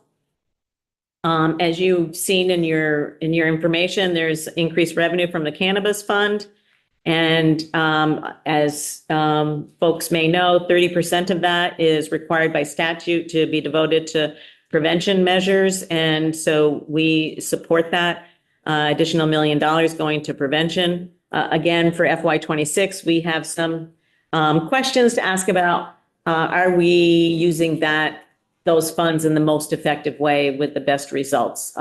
As you've seen in your information, there's increased revenue from the cannabis fund. And as folks may know, 30% of that is required by statute to be devoted to prevention measures. And so we support that additional $1 million going to prevention. Again, for FY26, we have some questions to ask about. Are we using those funds in the most effective way with the best results?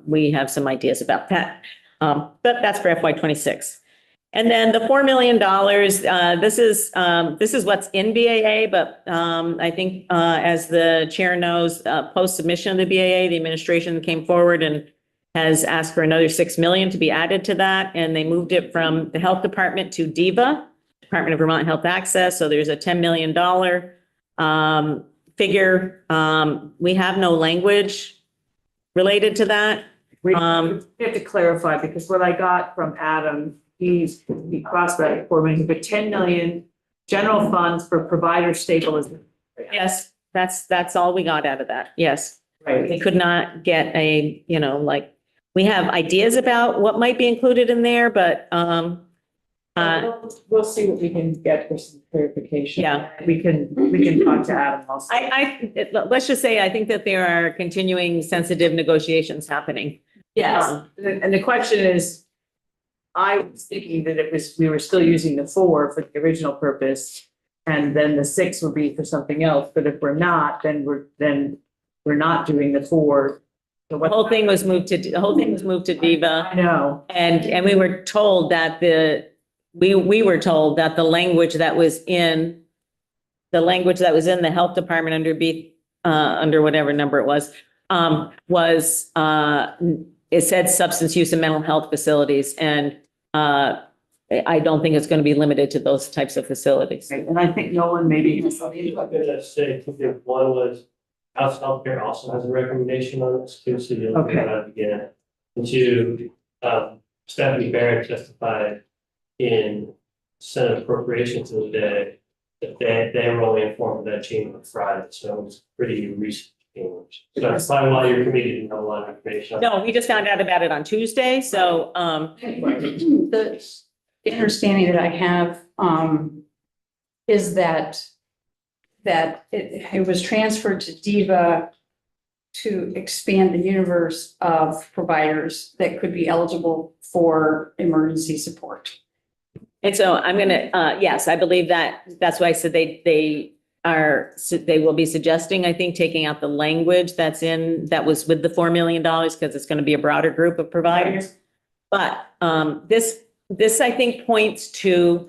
We have some ideas about that. But that's for FY26. And then the $4 million, this is what's in BAA, but I think as the chair knows, post submission of the BAA, the administration came forward and has asked for another 6 million to be added to that. And they moved it from the health department to DEVA, Department of Vermont Health Access. So there's a $10 million figure. We have no language related to that. We have to clarify, because what I got from Adam, he crossed that for me, but 10 million general funds for provider stabilization. Yes, that's all we got out of that. Yes. Right. We could not get we have ideas about what might be included in there, but We'll see what we can get for some clarification. Yeah. We can talk to Adam also. let's just say, I think that there are continuing sensitive negotiations happening. Yes, and the question is, I was thinking that we were still using the 4 for the original purpose, and then the 6 would be for something else. But if we're not, then we're not doing the 4. So The whole thing was moved to DEVA. I know. And we were told that we were told that the language that was in the health department under whatever number it was it said substance use and mental health facilities. And I don't think it's going to be limited to those types of facilities. Right, and I think Nolan maybe has something. I'm gonna say, one was House Healthcare also has a recommendation on this too, so you'll Okay. get that again. And 2, Stephanie Barrett testified in Senate Appropriations the other day that they were only informed of that change on Friday, so it was pretty recent change. So that's probably why your committee didn't have a lot of information. No, we just found out about it on Tuesday. So, The understanding that I have is that it was transferred to DEVA to expand the universe of providers that could be eligible for emergency support. and so I'm going to, yes, I believe that's why I said they will be suggesting, I think, taking out the language that was with the $4 million, because it's going to be a broader group of providers. But this I think points to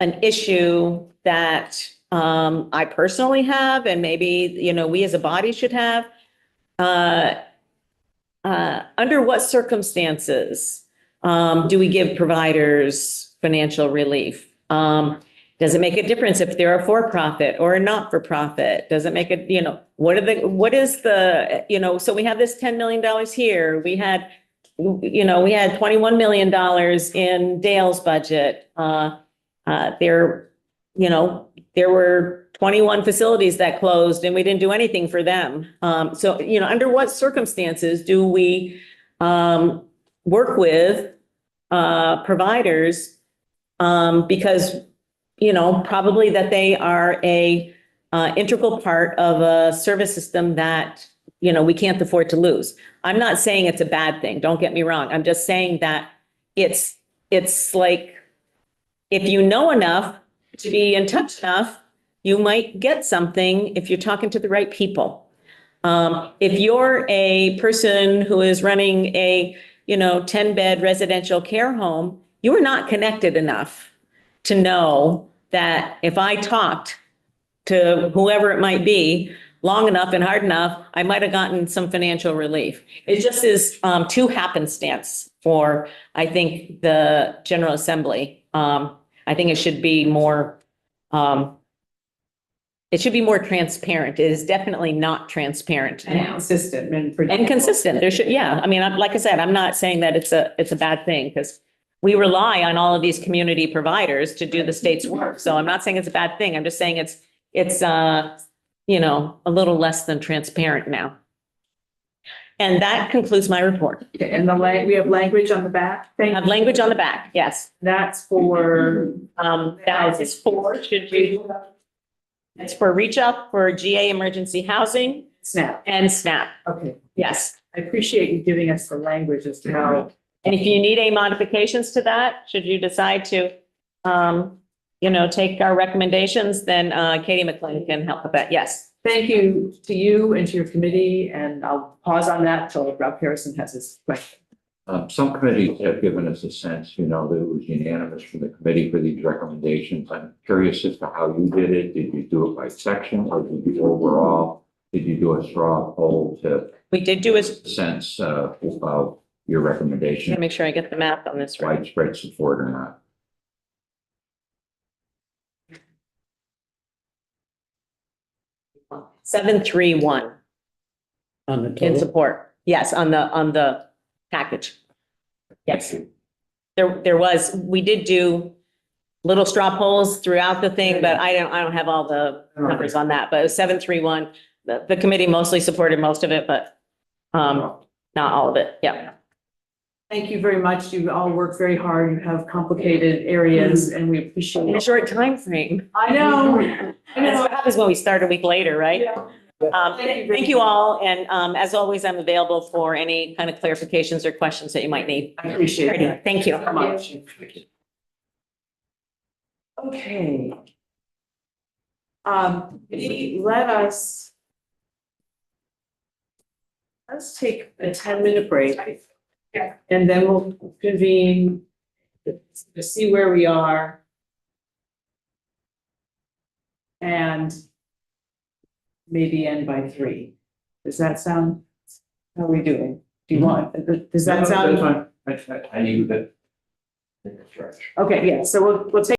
an issue that I personally have, and maybe, we as a body should have. Under what circumstances do we give providers financial relief? Does it make a difference if they're a for-profit or a not-for-profit? Does it make it, so we have this $10 million here. We had $21 million in Dale's budget. There were 21 facilities that closed and we didn't do anything for them. So, under what circumstances do we work with providers? Because, probably that they are a integral part of a service system that, we can't afford to lose. I'm not saying it's a bad thing. Don't get me wrong. I'm just saying that it's like, if you know enough to be in touch enough, you might get something if you're talking to the right people. If you're a person who is running a, 10-bed residential care home, you are not connected enough to know that if I talked to whoever it might be long enough and hard enough, I might have gotten some financial relief. It just is too happenstance for, I think, the General Assembly. I think it should be more transparent. It is definitely not transparent. And consistent And consistent. There should, yeah. I mean, like I said, I'm not saying that it's a bad thing, because we rely on all of these community providers to do the state's work. So I'm not saying it's a bad thing. I'm just saying it's a little less than transparent now. And that concludes my report. Okay, and we have language on the back. I Thank have you. language on the back, yes. That's for, That is for, should we, it's for reach up for GA emergency housing SNAP. and SNAP, Okay, yes. I appreciate you giving us the language as to how. And if you need any modifications to that, should you decide to, take our recommendations, then Katie McLean can help with that, yes. Thank you to you and to your committee, and I'll pause on that until Rob Harrison has his question. Some committees have given us a sense, that it was unanimous from the committee for these recommendations. I'm curious as to how you did it. Did you do it by section or did you do overall? Did you do a straw poll to We did do a, sense of your recommendation, make sure I get the math on this right. widespread support or not? 731 On the in total. support. Yes, on the package. Yes. We did do little straw polls throughout the thing, but I don't have all the numbers on that, but it was 731. The committee mostly supported most of it, but not all of it. Yeah. Thank you very much. You all work very hard. You have complicated areas and we appreciate In a it. short time frame. I know. That's what happens when we start a week later, right? Thank you all. And as always, I'm available for any kind of clarifications or questions that you might need. I appreciate it. Thank you. So much. Okay. Let's take a 10-minute break. And then we'll convene to see where we are. And maybe end by 3. Does that sound, how are we doing? Do you want, does that sound? That's fine. I need that. Okay, yeah, so we'll take